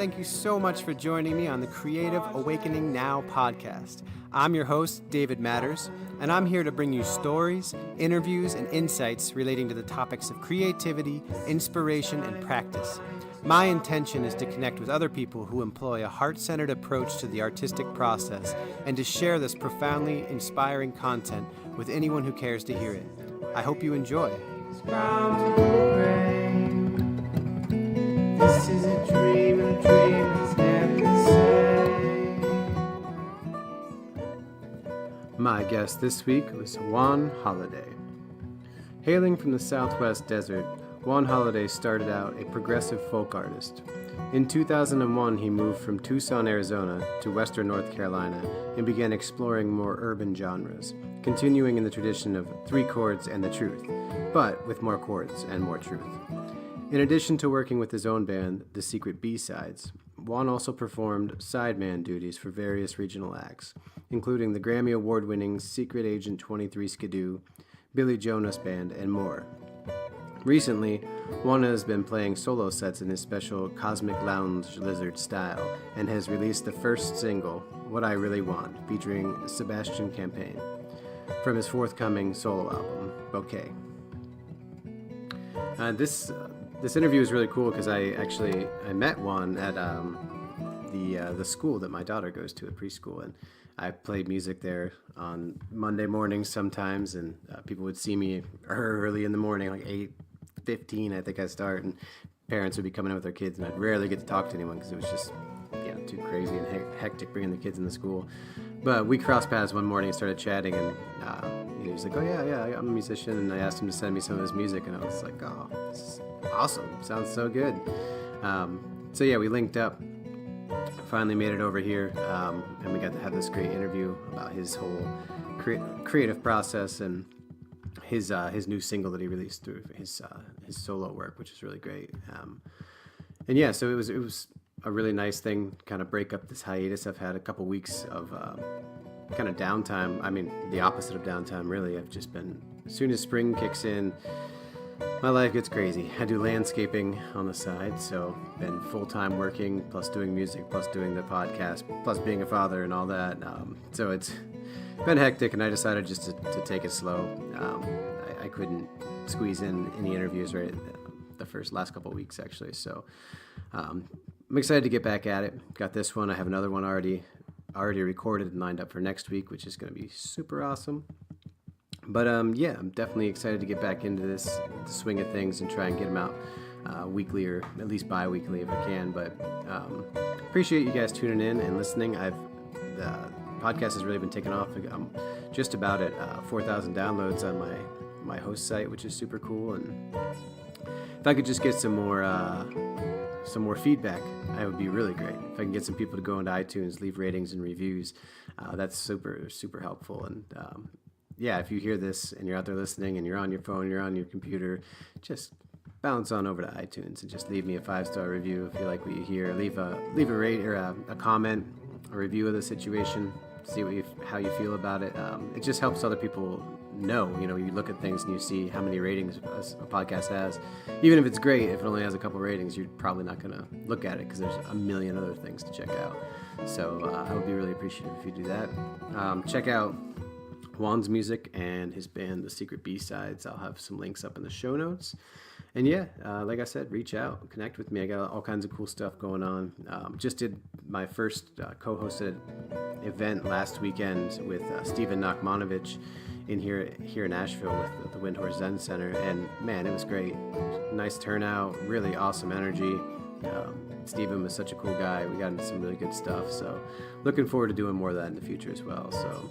thank you so much for joining me on the Creative Awakening Now podcast. I'm your host, David Matters, and I'm here to bring you stories, interviews, and insights relating to the topics of creativity, inspiration, and practice. My intention is to connect with other people who employ a heart-centered approach to the artistic process and to share this profoundly inspiring content with anyone who cares to hear it. I hope you enjoy. This is a dream, and a dream is never the same. My guest this week was Juan Holladay. Hailing from the Southwest desert, Juan Holladay started out a progressive folk artist. In 2001, he moved from Tucson, Arizona to Western North Carolina and began exploring more urban genres, continuing in the tradition of 3 chords and the truth, but with more chords and more truth. In addition to working with his own band, The Secret B-Sides, Juan also performed sideman duties for various regional acts, including the Grammy Award-winning Secret Agent 23 Skidoo, Billy Jonas Band, and more. Recently, Juan has been playing solo sets in his special Cosmic Lounge Lizard style and has released the first single, What I Really Want, featuring Sebastian Campaign, from his forthcoming solo album, Bouquet. This interview is really cool because I met Juan at the school that my daughter goes to at preschool, and I played music there on Monday mornings sometimes, and people would see me early in the morning, like 8:15 I think I start, and parents would be coming in with their kids, and I'd rarely get to talk to anyone because it was just too crazy and hectic bringing the kids in the school. But we crossed paths one morning and started chatting, and he was like, oh yeah, I'm a musician, and I asked him to send me some of his music, and I was like, oh, this is awesome, sounds so good. So we linked up, finally made it over here, and we got to have this great interview about his whole creative process and his new single that he released through his solo work, which is really great. So it was a really nice thing, kind of break up this hiatus. I've had a couple weeks of kind of downtime. I mean, the opposite of downtime, really. I've just been, as soon as spring kicks in, my life gets crazy. I do landscaping on the side, so been full-time working, plus doing music, plus doing the podcast, plus being a father and all that. So it's been hectic, and I decided just to take it slow. I couldn't squeeze in any interviews right the last couple of weeks, actually. So I'm excited to get back at it. Got this one. I have another one already recorded and lined up for next week, which is going to be super awesome. But I'm definitely excited to get back into the swing of things and try and get them out weekly, or at least bi-weekly if I can. But appreciate you guys tuning in and listening. The podcast has really been taking off. I'm just about at 4,000 downloads on my host site, which is super cool. And if I could just get some more feedback, that would be really great. If I can get some people to go into iTunes, leave ratings and reviews, that's super, super helpful. And if you hear this and you're out there listening and you're on your phone, you're on your computer, just bounce on over to iTunes and just leave me a 5-star review if you like what you hear. Leave a rate or a comment, a review of the situation. See how you feel about it. It just helps other people know. You look at things and you see how many ratings a podcast has. Even if it's great, if it only has a couple ratings, you're probably not going to look at it because there's a million other things to check out. So I would be really appreciative if you do that. Check out Juan's music and his band, The Secret B-Sides. I'll have some links up in the show notes. And like I said, reach out, connect with me. I got all kinds of cool stuff going on. Just did my first co-hosted event last weekend with Steven Nachmanovich here in Nashville with the Windhorse Zen Center. And man, it was great. Nice turnout, really awesome energy. Steven was such a cool guy. We got into some really good stuff. So looking forward to doing more of that in the future as well. So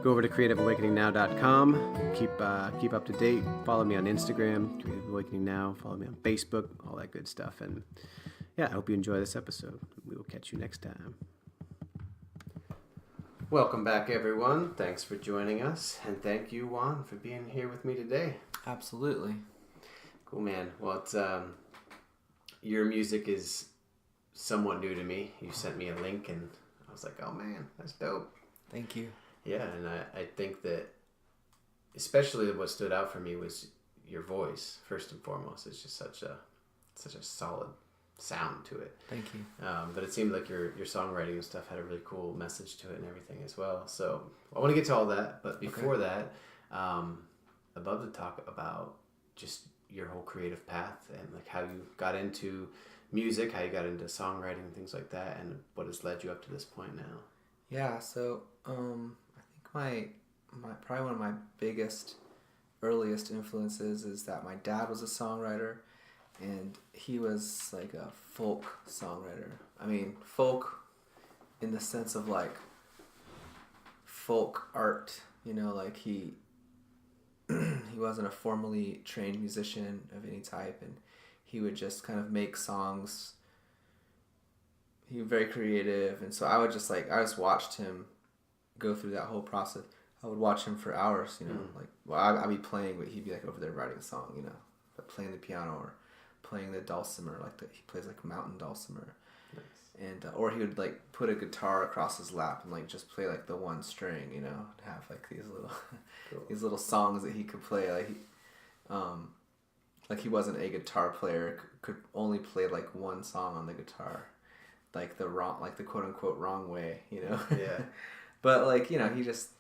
go over to creativeawakeningnow.com. Keep up to date. Follow me on Instagram, Creative Awakening Now. Follow me on Facebook, all that good stuff. And I hope you enjoy this episode. We will catch you next time. Welcome back, everyone. Thanks for joining us. And thank you, Juan, for being here with me today. Absolutely. Cool, man. Well, your music is somewhat new to me. You sent me a link, and I was like, oh, man, that's dope. Thank you. Yeah, and I think that especially what stood out for me was your voice, first and foremost. It's just such a solid sound to it. Thank you. But it seemed like your songwriting and stuff had a really cool message to it and everything as well. So I want to get to all that, but before that, I'd love to talk about just your whole creative path and like how you got into music, how you got into songwriting and things like that, and what has led you up to this point now. Yeah, so I think my probably one of my biggest, earliest influences is that my dad was a songwriter, and he was like a folk songwriter. I mean, folk in the sense of like folk art, you know, like he wasn't a formally trained musician of any type, and he would just kind of make songs. He was very creative, and so I just watched him go through that whole process. I would watch him for hours, you know, like, well, I'd be playing, but he'd be like over there writing a song, you know, but playing the piano or playing the dulcimer, he plays like mountain dulcimer. Nice. And or he would like put a guitar across his lap and like just play like the one string, you know, and have like these little these little songs that he could play. Like he wasn't a guitar player, could only play like one song on the guitar, like the quote unquote wrong way, you know. Yeah. But like, you know, he just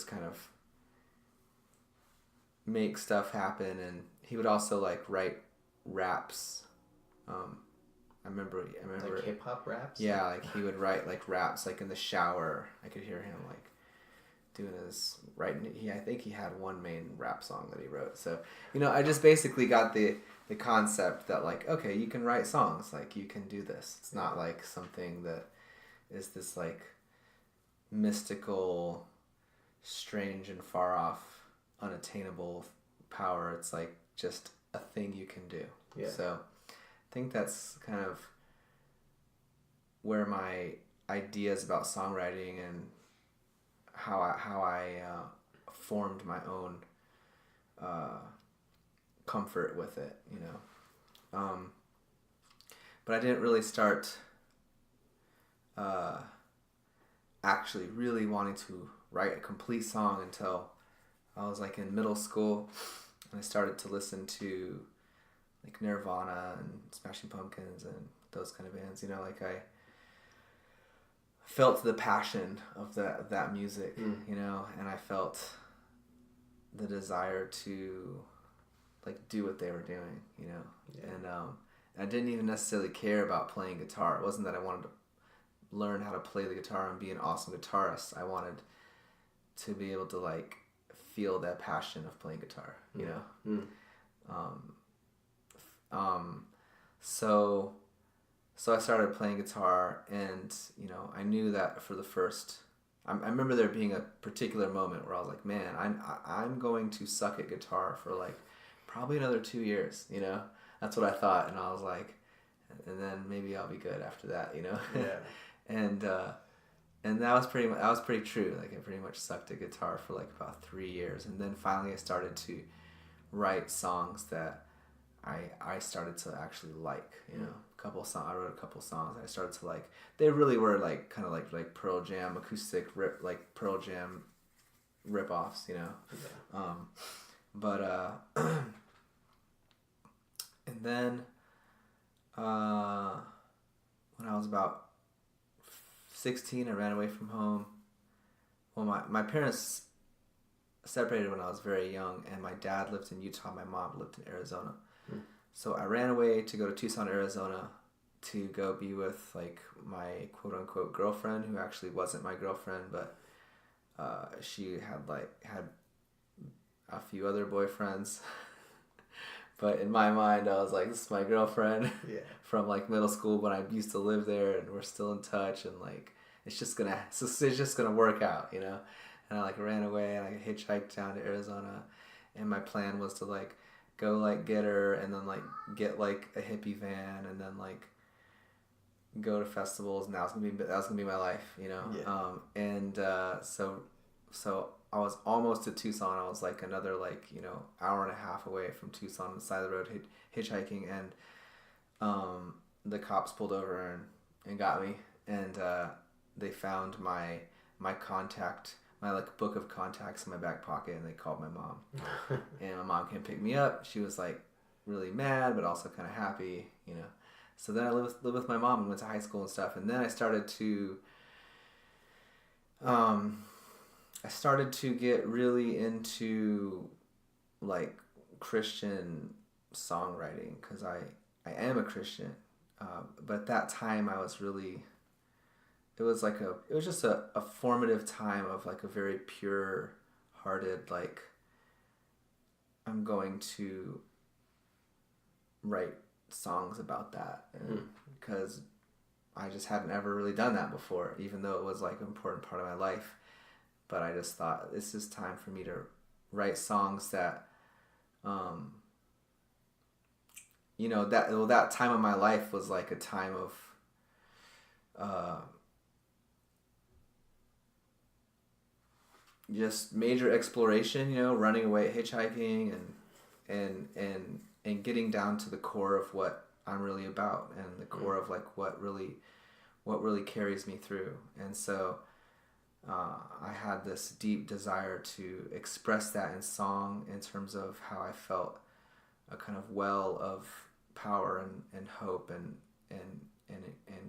kind of make stuff happen, and he would also like write raps. I remember like hip hop raps. Yeah, like he would write like raps like in the shower. I could hear him like doing his writing. I think he had one main rap song that he wrote. So, you know, I just basically got the concept that like, okay, you can write songs, like you can do this. It's not like something that is this like mystical, strange and far off, unattainable power. It's like just a thing you can do. Yeah. So I think that's kind of where my ideas about songwriting and how I formed my own comfort with it, you know. But I didn't really start actually really wanting to write a complete song until I was like in middle school, and I started to listen to like Nirvana and Smashing Pumpkins and those kind of bands, you know, like I felt the passion of that music, you know, and I felt the desire to like do what they were doing, you know. Yeah. And I didn't even necessarily care about playing guitar. It wasn't that I wanted to learn how to play the guitar and be an awesome guitarist. I wanted to be able to like feel that passion of playing guitar, you know. So I started playing guitar, and you know, I knew that for the first, I remember there being a particular moment where I was like, man, I'm going to suck at guitar for like probably another 2 years, you know. That's what I thought, and I was like, and then maybe I'll be good after that, you know. Yeah. And that was pretty true. Like I pretty much sucked at guitar for like about 3 years, and then finally I started to write songs that I started to actually like, you know. I wrote a couple songs I started to like. They really were like kind of like Pearl Jam acoustic Pearl Jam rip-offs, you know. Yeah. And then when I was about 16, I ran away from home. Well, my parents separated when I was very young, and my dad lived in Utah, my mom lived in Arizona. So I ran away to go to Tucson, Arizona, to go be with like my quote unquote girlfriend, who actually wasn't my girlfriend, but she had a few other boyfriends. But in my mind, I was like, this is my girlfriend. Yeah. From like middle school when I used to live there, and we're still in touch, and like it's just gonna work out, you know. And I like ran away, and I hitchhiked down to Arizona, and my plan was to like go like get her, and then like get like a hippie van, and then like go to festivals, and that was gonna be my life, you know. Yeah. So I was almost to Tucson. I was like another like, you know, hour and a half away from Tucson on the side of the road hitchhiking, and the cops pulled over and got me, and they found my contact, my like book of contacts in my back pocket, and they called my mom. And my mom came pick me up. She was like really mad, but also kind of happy, you know. So then I lived with my mom and went to high school and stuff. And then I started to get really into like Christian songwriting, because I am a Christian. But at that time I was really, it was just a formative time of like a very pure hearted, like, I'm going to write songs about that, because I just hadn't ever really done that before, even though it was like an important part of my life. But I just thought, this is time for me to write songs that, that time of my life was like a time of just major exploration, running away, hitchhiking, and getting down to the core of what I'm really about, and the core of like what really carries me through. And so I had this deep desire to express that in song, in terms of how I felt a kind of well of power and hope and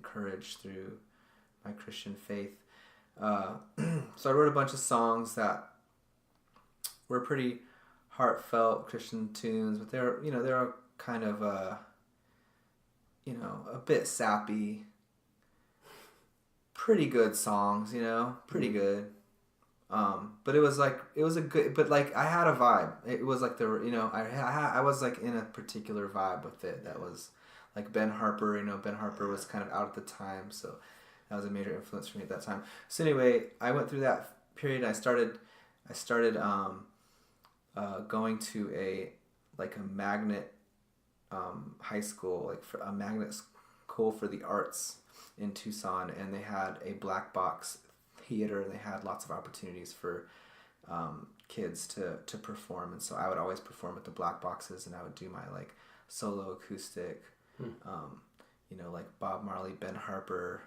courage through my Christian faith. So I wrote a bunch of songs that were pretty heartfelt Christian tunes, but they're kind of a bit sappy, pretty good songs, pretty good. But it was a good, but like I had a vibe. It was like I was like in a particular vibe with it that was like Ben Harper. Ben Harper was kind of out at the time, so that was a major influence for me at that time. So anyway, I went through that period. I started going to a magnet high school, like for a magnet school for the arts in Tucson, and they had a black box theater, and they had lots of opportunities for kids to perform. And so I would always perform at the black boxes, and I would do my like solo acoustic, like Bob Marley, Ben Harper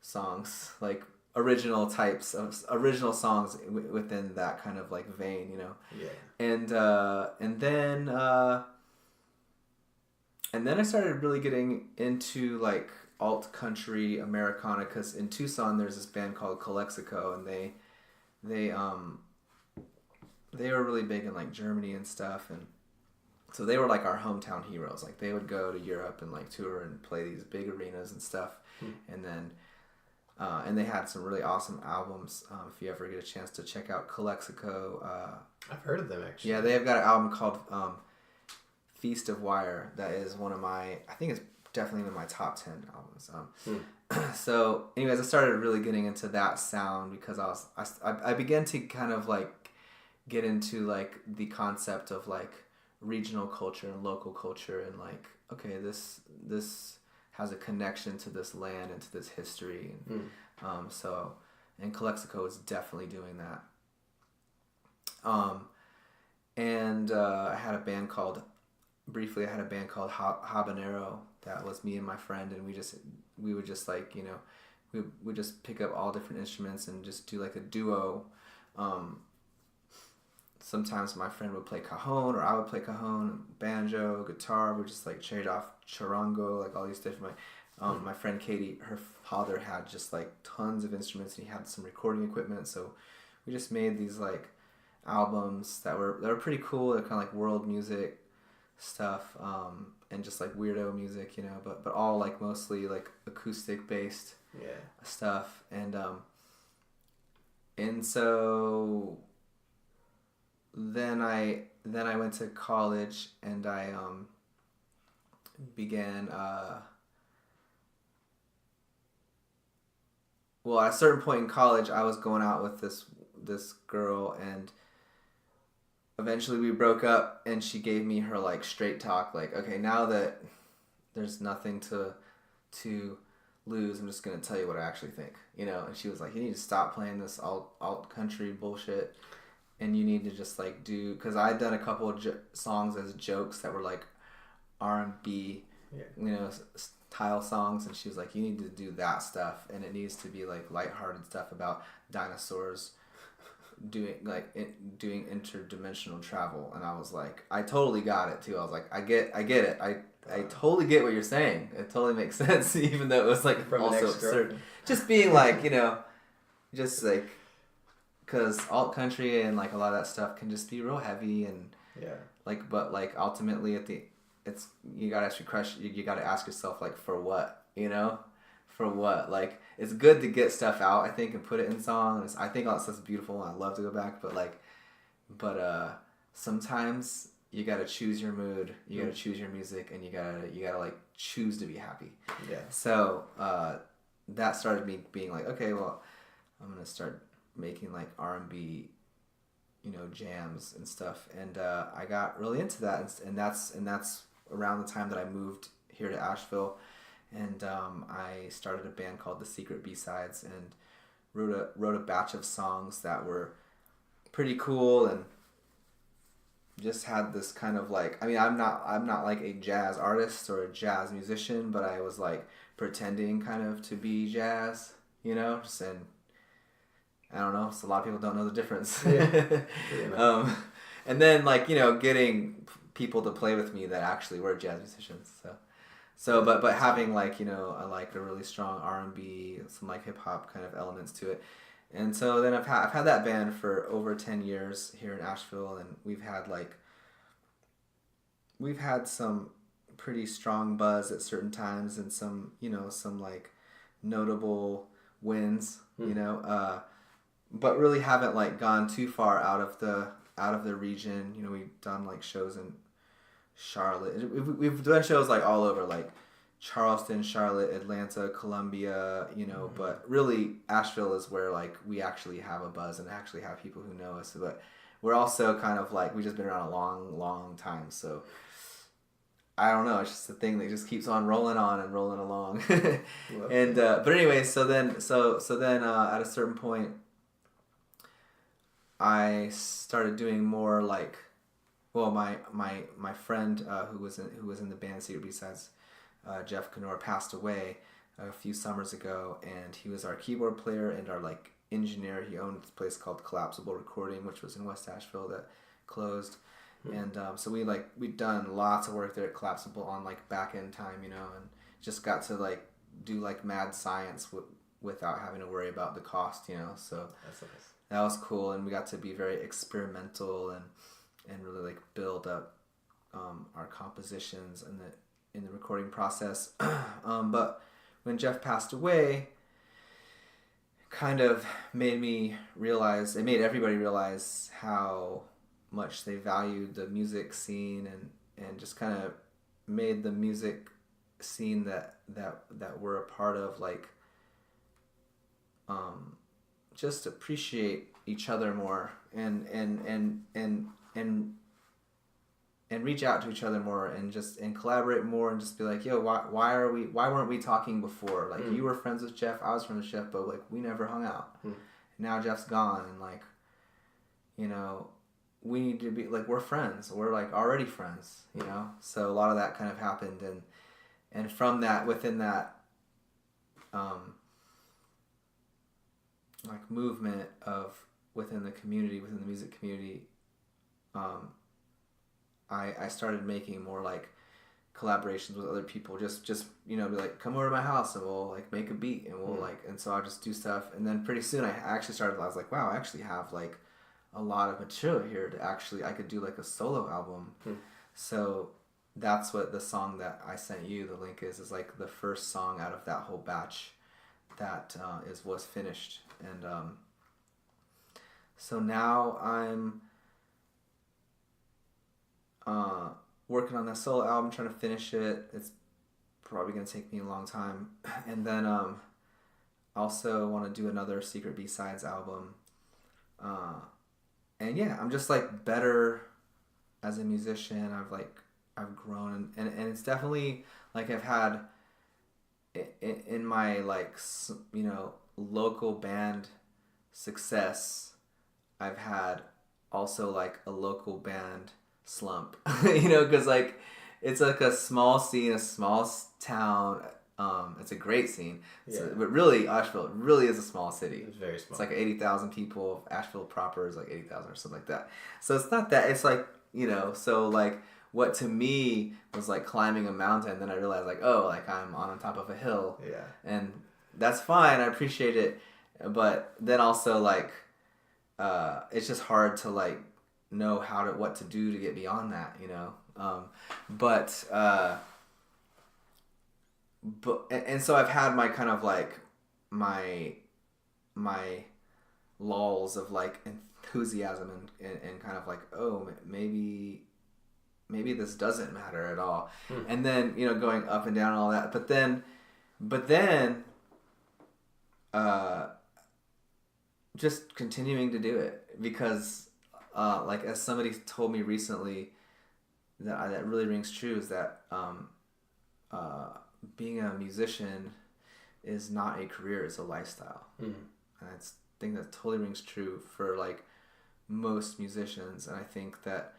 songs, like original songs within that kind of like vein, Yeah. And then I started really getting into like alt country Americana, because in Tucson there's this band called Calexico, and they were really big in like Germany and stuff, and so they were like our hometown heroes. Like they would go to Europe and like tour and play these big arenas and stuff. And then and they had some really awesome albums. If you ever get a chance to check out Calexico, I've heard of them actually. Yeah, they have got an album called Feast of Wire that is one of my, I think it's definitely in my top 10 albums. So anyways, I started really getting into that sound because I began to kind of like get into like the concept of like regional culture and local culture, and like, okay, this has a connection to this land and to this history. And Calexico is definitely doing that. I had a band called Habanero. That was me and my friend, and we would just like, we would just pick up all different instruments and just do like a duo. Sometimes my friend would play cajon, or I would play cajon, banjo, guitar. We just like trade off charango, like all these different. My friend Katie, her father had just like tons of instruments, and he had some recording equipment. So we just made these like albums that were pretty cool. They're kind of like world music stuff, and just like weirdo music, but all like mostly like acoustic based stuff. And so then I went to college, and I began at a certain point in college I was going out with this girl, and eventually we broke up, and she gave me her like straight talk, like, okay, now that there's nothing to lose, I'm just gonna tell you what I actually think, and she was like, you need to stop playing this alt country bullshit, and you need to just like because I had done a couple of songs as jokes that were like R&B, style songs, and she was like, you need to do that stuff, and it needs to be like lighthearted stuff about dinosaurs doing interdimensional travel. And I was like, I totally got it too. I was like, I get it. I totally get what you're saying. It totally makes sense, even though it was like From also absurd. Just being like, just like, because alt country and like a lot of that stuff can just be real heavy and like, but like ultimately you gotta ask you gotta ask yourself like, for what, for what? Like, it's good to get stuff out, I think, and put it in songs. I think all that stuff's beautiful, and I love to go back, but sometimes you gotta choose your mood, you gotta choose your music, and you gotta like choose to be happy. Yeah. So that started me being like, okay, well, I'm gonna start making like R&B, jams and stuff, and I got really into that, and that's around the time that I moved here to Asheville, and I started a band called The Secret B-Sides, and wrote a batch of songs that were pretty cool, and just had this kind of like, I mean, I'm not like a jazz artist or a jazz musician, but I was like pretending kind of to be jazz, just, and I don't know, so a lot of people don't know the difference. And then like, getting people to play with me that actually were jazz musicians. So but having like, a really strong R&B, some like hip hop kind of elements to it. And so then I've had that band for over 10 years here in Asheville, and we've had some pretty strong buzz at certain times, and some like notable wins, but really haven't like gone too far out of the region. We've done like shows in Charlotte. We've done shows like all over, like Charleston, Charlotte, Atlanta, Columbia, but really Asheville is where like we actually have a buzz and actually have people who know us. But we're also kind of like, we've just been around a long, long time. So I don't know. It's just a thing that just keeps on rolling along. And but anyway, so then at a certain point, I started doing more like, well, my friend who was in the band Secret B-Sides, Jeff Canor, passed away a few summers ago, and he was our keyboard player and our like engineer. He owned this place called Collapsible Recording, which was in West Asheville, that closed. And so we'd done lots of work there at Collapsible on like back end time, and just got to like do like mad science without having to worry about the cost, so that's nice. That was cool, and we got to be very experimental and really like build up our compositions in the recording process. But when Jeff passed away, kind of made everybody realize how much they valued the music scene, and just kind of made the music scene that we're a part of like just appreciate each other more, and reach out to each other more, and collaborate more, and just be like, yo, why weren't we talking before? Like, you were friends with Jeff, I was friends with Jeff, but like we never hung out. Now Jeff's gone, and like, we need to be like, we're friends, we're like already friends, so a lot of that kind of happened, and from that, within that like movement of within the music community, I started making more like collaborations with other people, just be like, come over to my house and we'll like make a beat, and we'll like, and so I'll just do stuff, and then pretty soon I was like, wow, I actually have like a lot of material here to actually, I could do like a solo album. So that's what the song that I sent you the link is like the first song out of that whole batch that was finished. And so now I'm working on that solo album, trying to finish it. It's probably going to take me a long time. And then also want to do another Secret B-Sides album. And yeah, I'm just like better as a musician. I've grown, and it's definitely like I've had in my like, local band success, I've had also like a local band slump, because like it's like a small scene, a small town. It's a great scene. But really, Asheville really is a small city. It's very small. It's like 80,000 people. Asheville proper is like 80,000 or something like that. So it's not that. It's like, so like what to me was like climbing a mountain. Then I realized like, oh, like I'm on top of a hill. Yeah. And that's fine. I appreciate it. But then also like, it's just hard to like know what to do to get beyond that, you know? But so I've had my kind of like my lulls of like enthusiasm and kind of like, oh, maybe this doesn't matter at all. And then, you know, going up and down and all that. But then just continuing to do it because like as somebody told me recently that really rings true is that being a musician is not a career, it's a lifestyle. And I think that totally rings true for like most musicians. And I think that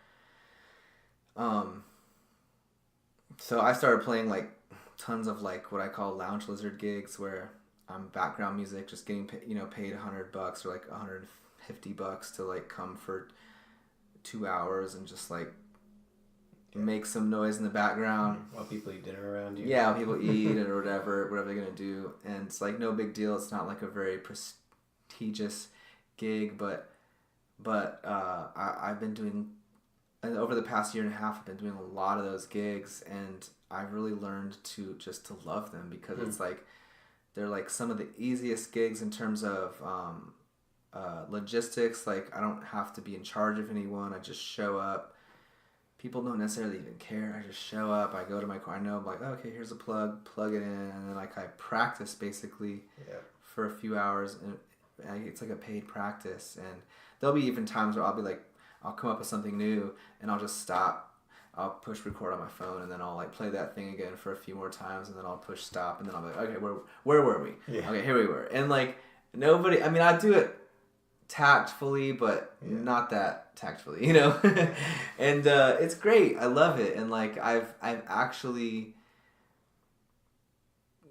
so I started playing like tons of like what I call lounge lizard gigs where I'm background music, just getting paid $100 or like $150 to like come for 2 hours and just like make some noise in the background while people eat dinner around you. Yeah, while people eat or whatever they're gonna do, and it's like no big deal. It's not like a very prestigious gig, but I've been doing, and over the past year and a half, I've been doing a lot of those gigs, and I've really learned to love them because it's like they're like some of the easiest gigs in terms of logistics. Like I don't have to be in charge of anyone. I just show up. People don't necessarily even care. I just show up. I go to my car. I know I'm like, okay, here's a plug it in, and then like I practice basically for a few hours, and it's like a paid practice. And there'll be even times where I'll come up with something new, and I'll just stop. I'll push record on my phone, and then I'll like play that thing again for a few more times, and then I'll push stop, and then I'll be like, okay, where were we? Yeah. Okay, here we were. And like nobody. I mean, I do it tactfully, but not that tactfully, you know. And it's great. I love it. And like I've actually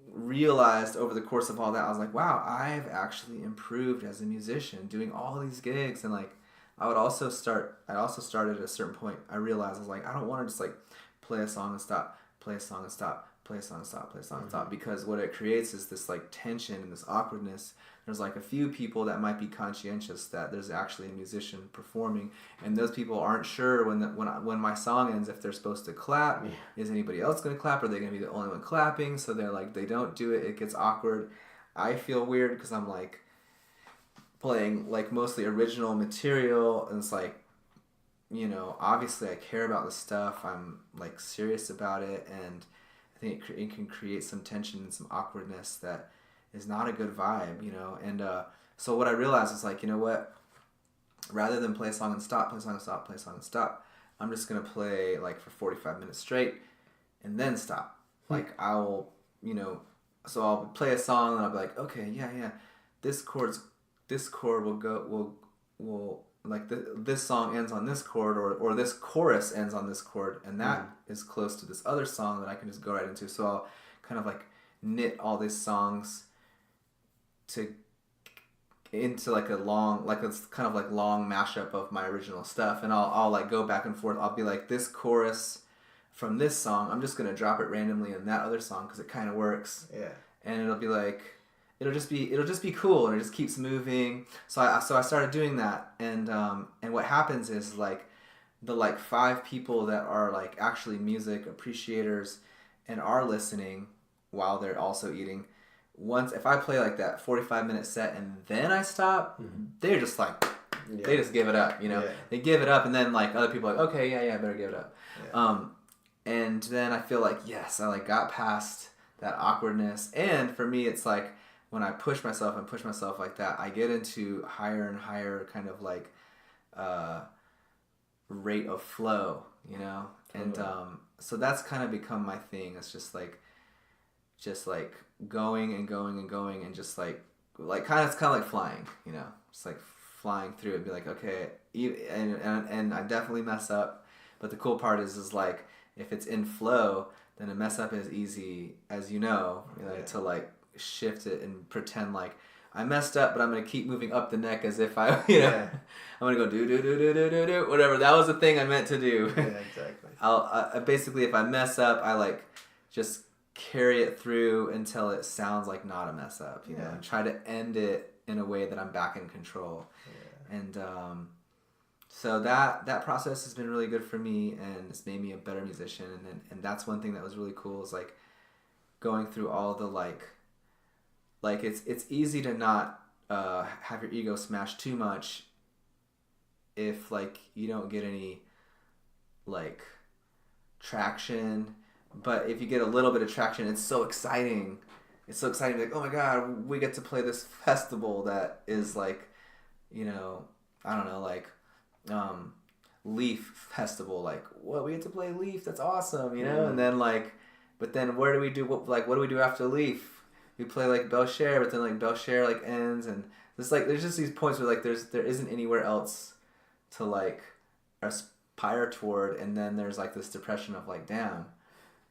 realized over the course of all that, I was like, wow, I've actually improved as a musician doing all these gigs. And like I also started at a certain point, I realized I was like, I don't want to just like play a song and stop, play a song and stop, play a song and stop, play a song and stop, because what it creates is this like tension and this awkwardness. There's like a few people that might be conscientious that there's actually a musician performing, and those people aren't sure when my song ends if they're supposed to clap. Is anybody else going to clap? Are they going to be the only one clapping? So they're like, they don't do it. It gets awkward. I feel weird because I'm like playing like mostly original material, and it's like, you know, obviously I care about the stuff. I'm like serious about it, and I think it can create some tension and some awkwardness that is not a good vibe, you know. And so what I realized is like, you know what, rather than play a song and stop, play a song and stop, play a song and stop, I'm just gonna play like for 45 minutes straight and then stop. Like I'll, you know, so I'll play a song and I'll be like, okay, yeah, this chord will like this song ends on this chord, or this chorus ends on this chord, and that is close to this other song that I can just go right into. So I'll kind of like knit all these songs into like a long, like it's kind of like long mashup of my original stuff, and I'll like go back and forth. I'll be like, this chorus from this song, I'm just gonna drop it randomly in that other song because it kind of works. Yeah. And it'll be like, it'll just be cool, and it just keeps moving. So I started doing that, and what happens is like the like 5 people that are like actually music appreciators and are listening while they're also eating. Once if I play like that 45-minute set and then I stop, they're just like they just give it up, you know. They give it up, and then like other people are like, okay, yeah, I better give it up. And then I feel like, yes, I like got past that awkwardness. And for me, it's like when I push myself like that, I get into higher and higher kind of like rate of flow, you know. And so that's kind of become my thing. It's just like going and going and going, and just like kind of like flying, you know, just like flying through it. Be like, okay, and I definitely mess up, but the cool part is like if it's in flow, then a mess up is easy, as you know, to like shift it and pretend like, I messed up, but I'm gonna keep moving up the neck as if I, you know, Yeah. I'm gonna go do whatever. That was the thing I meant to do. Yeah, exactly. I basically, if I mess up, I like just carry it through until it sounds like not a mess up, you know, and try to end it in a way that I'm back in control. Yeah. And so that process has been really good for me, and it's made me a better musician. And that's one thing that was really cool, is like going through all the like it's easy to not have your ego smashed too much if like you don't get any like traction. But if you get a little bit of traction, it's so exciting. It's so exciting, like, oh my god, we get to play this festival that is like, you know, I don't know, like Leaf Festival, like, what, we get to play Leaf, that's awesome, you know. And then like, but then what do we do after Leaf? We play like Belcher, but then like Belcher like ends, and it's like there's just these points where like there isn't anywhere else to like aspire toward, and then there's like this depression of like, damn,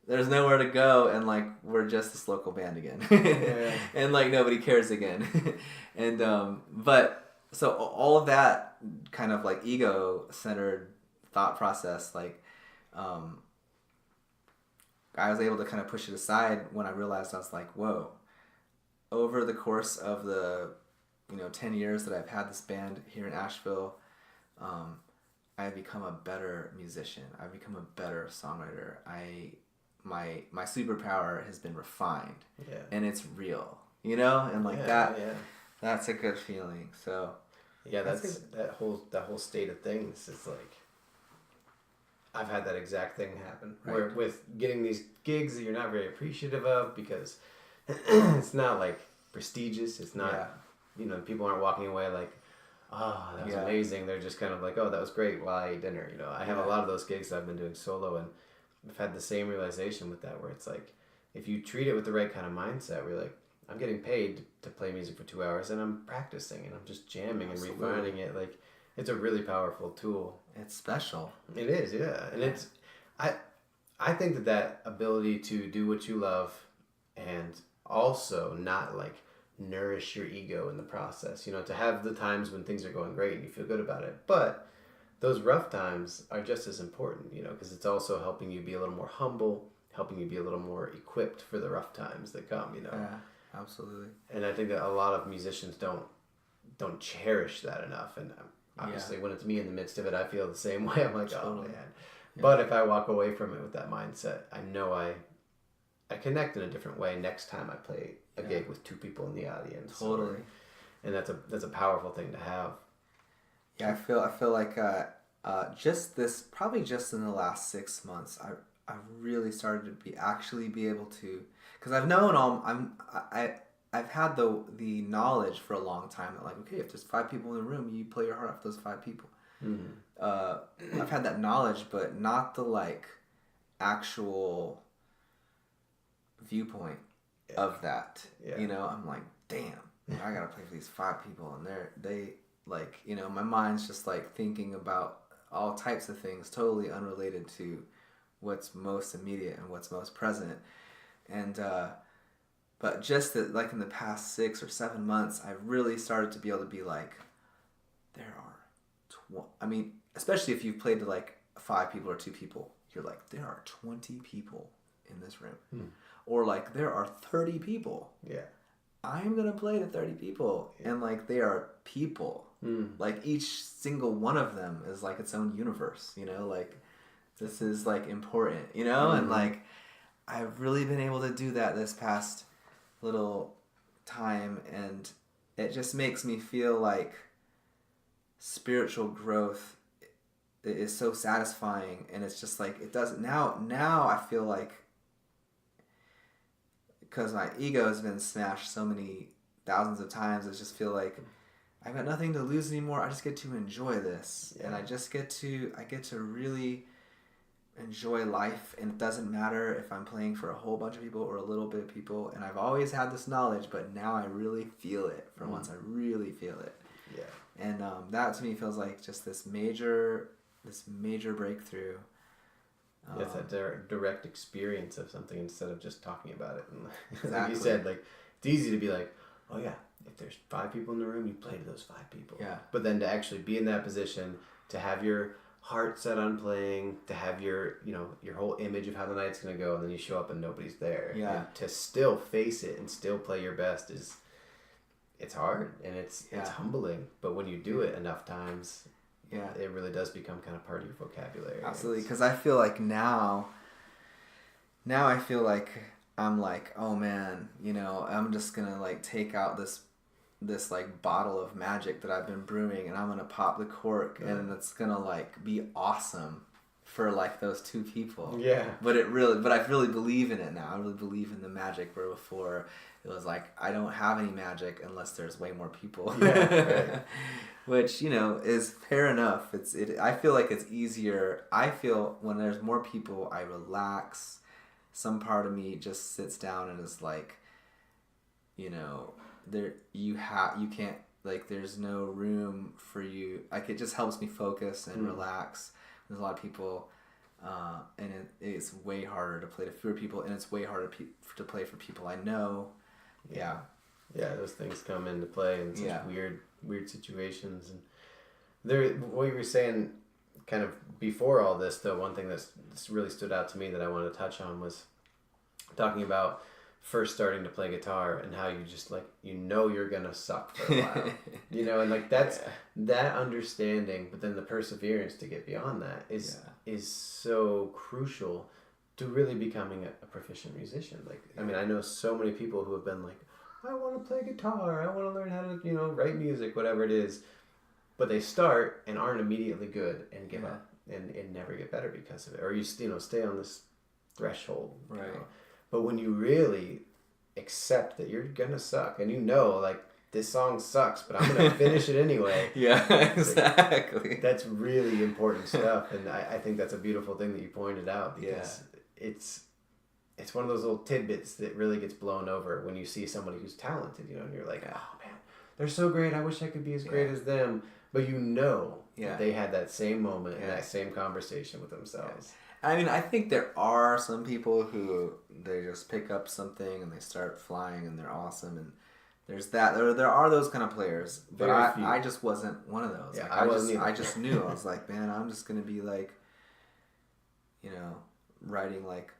there's nowhere to go, and like we're just this local band again. And like nobody cares again. And but so all of that kind of like ego centered thought process, like I was able to kind of push it aside when I realized, I was like, whoa, over the course of the 10 years that I've had this band here in Asheville, I've become a better musician. I've become a better songwriter. My superpower has been refined, and it's real, and like that's a good feeling. So that's that whole state of things. It's like I've had that exact thing happen, where with getting these gigs that you're not very appreciative of because it's not like prestigious. It's not, people aren't walking away like, oh, that was amazing. They're just kind of like, oh, that was great while I ate dinner. I have a lot of those gigs that I've been doing solo, and I've had the same realization with that, where it's like, if you treat it with the right kind of mindset, where you're like, I'm getting paid to play music for 2 hours, and I'm practicing, and I'm just jamming and refining it. Like, it's a really powerful tool. It's special. It is, yeah. And it's, I think that ability to do what you love and also not like nourish your ego in the process, to have the times when things are going great and you feel good about it. But those rough times are just as important, because it's also helping you be a little more humble, helping you be a little more equipped for the rough times that come, Yeah, absolutely. And I think that a lot of musicians don't cherish that enough. And obviously when it's me in the midst of it, I feel the same way. I'm like, oh man. Yeah. But if I walk away from it with that mindset, I know I connect in a different way next time I play a gig with 2 people in the audience. Totally. And that's a powerful thing to have. Yeah, I feel like just in the last 6 months, I really started to be able to, because I've known I've had the knowledge for a long time that like, okay, if there's 5 people in the room, you play your heart off those 5 people. Mm-hmm. I've had that knowledge, but not the like actual viewpoint of that. I'm like, damn, I gotta play for these 5 people, and they like, my mind's just like thinking about all types of things totally unrelated to what's most immediate and what's most present. And but just that, like in the past 6 or 7 months, I really started to be able to be like, there are especially if you've played to like 5 people or 2 people, you're like, there are 20 people in this room. Or like, there are 30 people. Yeah. I'm going to play to 30 people. Yeah. And like, they are people. Like each single one of them is like its own universe, like this is like important, and like, I've really been able to do that this past little time, and it just makes me feel like spiritual growth is so satisfying. And it's just like, it doesn't now I feel like, because my ego has been smashed so many thousands of times, I just feel like I've got nothing to lose anymore. I just get to enjoy this, and I get to really enjoy life. And it doesn't matter if I'm playing for a whole bunch of people or a little bit of people. And I've always had this knowledge, but now I really feel it. For once, I really feel it. Yeah. And that to me feels like just this major breakthrough. It's a direct experience of something instead of just talking about it. And exactly. like you said, like, it's easy to be like, oh yeah, if there's 5 people in the room, you play to those 5 people. Yeah. But then to actually be in that position, to have your heart set on playing, to have your, you know, your whole image of how the night's going to go, and then you show up and nobody's there. Yeah. And to still face it and still play your best it's hard, and it's humbling. But when you do it enough times, it really does become kind of part of your vocabulary. Absolutely, because I feel like now I feel like I'm like, oh man, you know, I'm just gonna like take out this like bottle of magic that I've been brewing, and I'm gonna pop the cork, and it's gonna like be awesome for like those 2 people. Yeah. But I really believe in it now. I really believe in the magic, where before it was like, I don't have any magic unless there's way more people. Yeah, right. Which, you know, is fair enough. I feel like it's easier. I feel when there's more people, I relax. Some part of me just sits down and is like, you know, you can't, like, there's no room for you. Like, it just helps me focus and relax. There's a lot of people, and it's way harder to play to fewer people, and it's way harder to play for people I know. Yeah, those things come into play in such weird situations. And what you were saying kind of before all this, though, one thing that's really stood out to me that I wanted to touch on was talking about first starting to play guitar and how you just, like, you know, you're gonna suck for a while. You know, and like that's that understanding, but then the perseverance to get beyond that is so crucial to really becoming a proficient musician. Like, I mean, I know so many people who have been like, I want to play guitar, I want to learn how to, you know, write music, whatever it is, but they start and aren't immediately good and give up and never get better because of it, or you know, stay on this threshold. Right. You know? But when you really accept that you're gonna suck, and you know, like, this song sucks, but I'm gonna finish it anyway. Yeah, exactly. Like, that's really important stuff, and I think that's a beautiful thing that you pointed out, because it's one of those little tidbits that really gets blown over when you see somebody who's talented, you know, and you're like, oh man, they're so great, I wish I could be as great as them. But you know that they had that same moment and that same conversation with themselves. I mean, I think there are some people who they just pick up something and they start flying and they're awesome, and there's that. There are those kind of players, but I just wasn't one of those. Yeah, like, I just knew. I was like, man, I'm just gonna be like, you know, writing like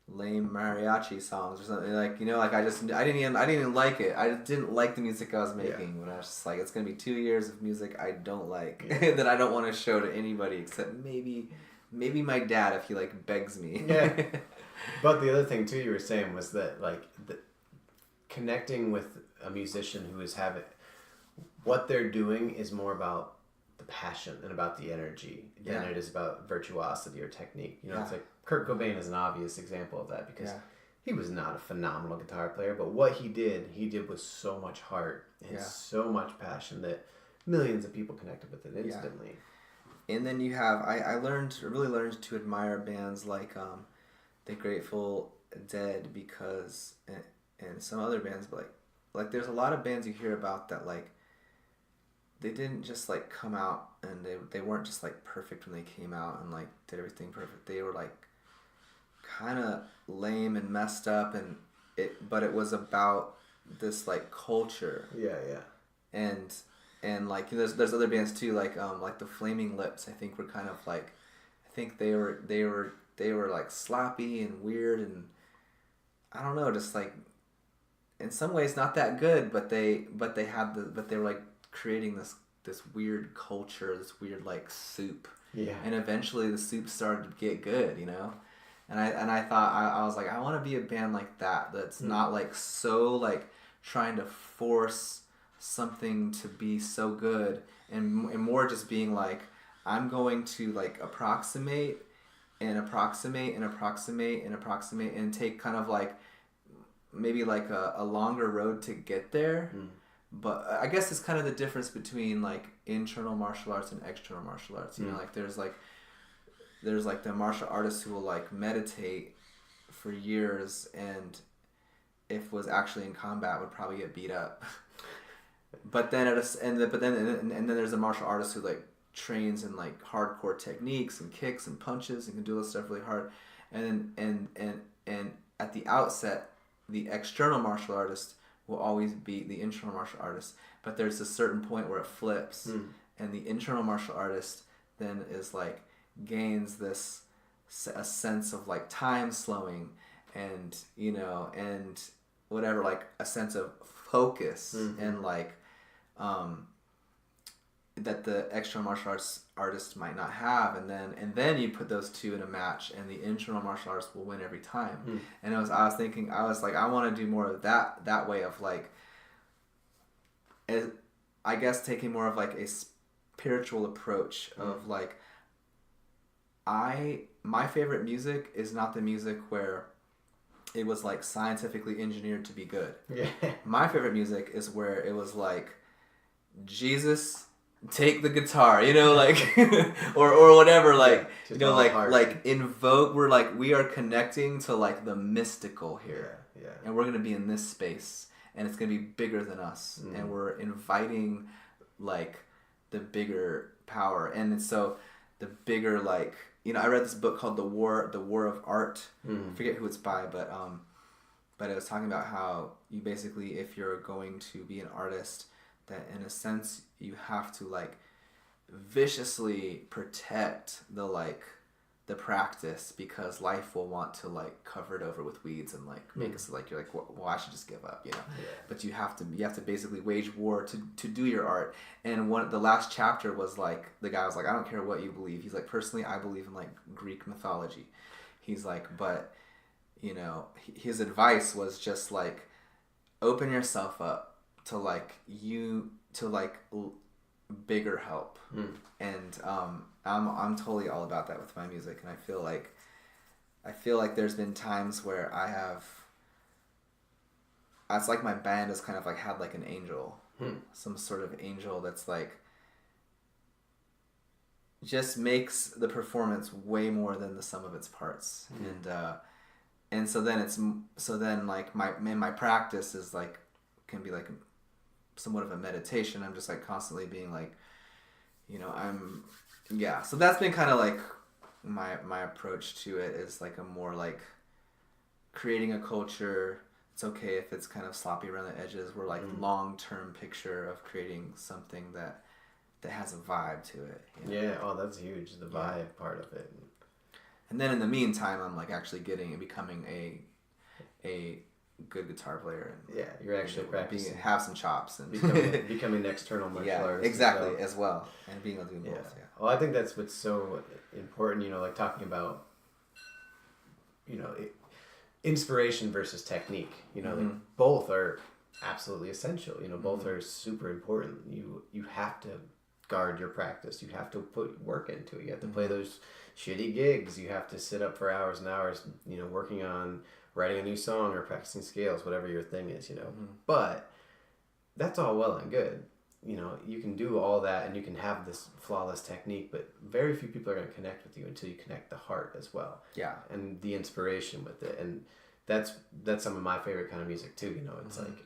lame mariachi songs or something, like, you know, like I didn't even like it. I didn't like the music I was making when I was just like, it's gonna be 2 years of music I don't like that I don't want to show to anybody except maybe my dad if he like begs me. But the other thing too you were saying was that, like, connecting with a musician who is having what they're doing is more about the passion and about the energy than it is about virtuosity or technique. You know, it's like Kurt Cobain is an obvious example of that, because he was not a phenomenal guitar player, but what he did with so much heart and so much passion that millions of people connected with it instantly. And then you have, I really learned to admire bands like the Grateful Dead, because, and some other bands, but like there's a lot of bands you hear about that, like, they didn't just like come out and they weren't just like perfect when they came out and like did everything perfect. They were like kind of lame and messed up, but it was about this like culture. And like there's other bands too, like the Flaming Lips. I think were kind of like, I think they were like sloppy and weird, and I don't know, just like in some ways not that good, but they were like creating this weird culture, this weird like soup. And eventually the soup started to get good, you know. And I thought I was like, I want to be a band like that, that's not like so like trying to force something to be so good, and more just being like, I'm going to like approximate and take kind of like maybe like a longer road to get there. But I guess it's kind of the difference between like internal martial arts and external martial arts. You know, like there's like the martial artists who will like meditate for years, and if was actually in combat would probably get beat up. But then then there's a martial artist who like trains in like hardcore techniques and kicks and punches and can do this stuff really hard. And at the outset, the external martial artist will always be the internal martial artist. But there's a certain point where it flips, and the internal martial artist then is like gains this a sense of like time slowing, and you know, and whatever, like a sense of focus, and like that the external martial arts artist might not have, and then you put those two in a match, and the internal martial artist will win every time. And I was thinking, I was like, I want to do more of that way of like, I guess taking more of like a spiritual approach of like, my favorite music is not the music where it was like scientifically engineered to be good. Yeah. My favorite music is where it was like, Jesus, take the guitar, you know, like, or whatever, like, you know, like invoke, we are connecting to like the mystical here. Yeah. And we're going to be in this space, and it's going to be bigger than us. And we're inviting like the bigger power. And so the bigger, like, you know, I read this book called The War of Art. I forget who it's by, but it was talking about how you basically, if you're going to be an artist, that in a sense you have to like viciously protect the practice, because life will want to like cover it over with weeds and like make us like, you're like, well, I should just give up, you know. But you have to basically wage war to do your art. And the last chapter was like, the guy was like, I don't care what you believe. He's like, personally, I believe in like Greek mythology. He's like, but you know, his advice was just like, open yourself up to bigger help. And I'm totally all about that with my music. And I feel like there's been times where it's like my band has kind of like had like an angel, some sort of angel that's like just makes the performance way more than the sum of its parts. And so then like my practice is like, can be like somewhat of a meditation. I'm just like constantly being like, you know, so that's been kind of like my approach to it, is like a more like creating a culture. It's okay if it's kind of sloppy around the edges. We're like long-term picture of creating something that has a vibe to it, you know? Yeah. Oh, that's huge. The vibe part of it. And then in the meantime, I'm like actually becoming a good guitar player, and you're actually practicing, have some chops, and becoming an external martial artist. Exactly, as well, and being able to do both. Well, I think that's what's so important, you know, like talking about, you know, inspiration versus technique, you know, like both are absolutely essential, you know, both are super important. You have to guard your practice, you have to put work into it, you have to play those shitty gigs, you have to sit up for hours and hours, you know, working on writing a new song or practicing scales, whatever your thing is, you know. But that's all well and good. You know, you can do all that and you can have this flawless technique, but very few people are going to connect with you until you connect the heart as well. Yeah. And the inspiration with it. And that's some of my favorite kind of music too, you know. It's like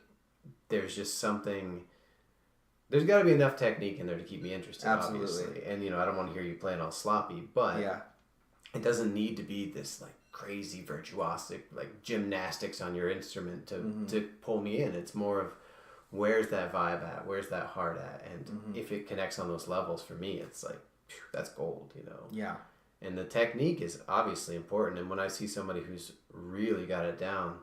there's just something, there's got to be enough technique in there to keep me interested, obviously. And, you know, I don't want to hear you playing all sloppy, but it doesn't need to be this like crazy virtuosic like gymnastics on your instrument to pull me in. It's more of, where's that vibe at, where's that heart at, and if it connects on those levels, for me it's like, phew, that's gold, you know. And the technique is obviously important, and when I see somebody who's really got it down,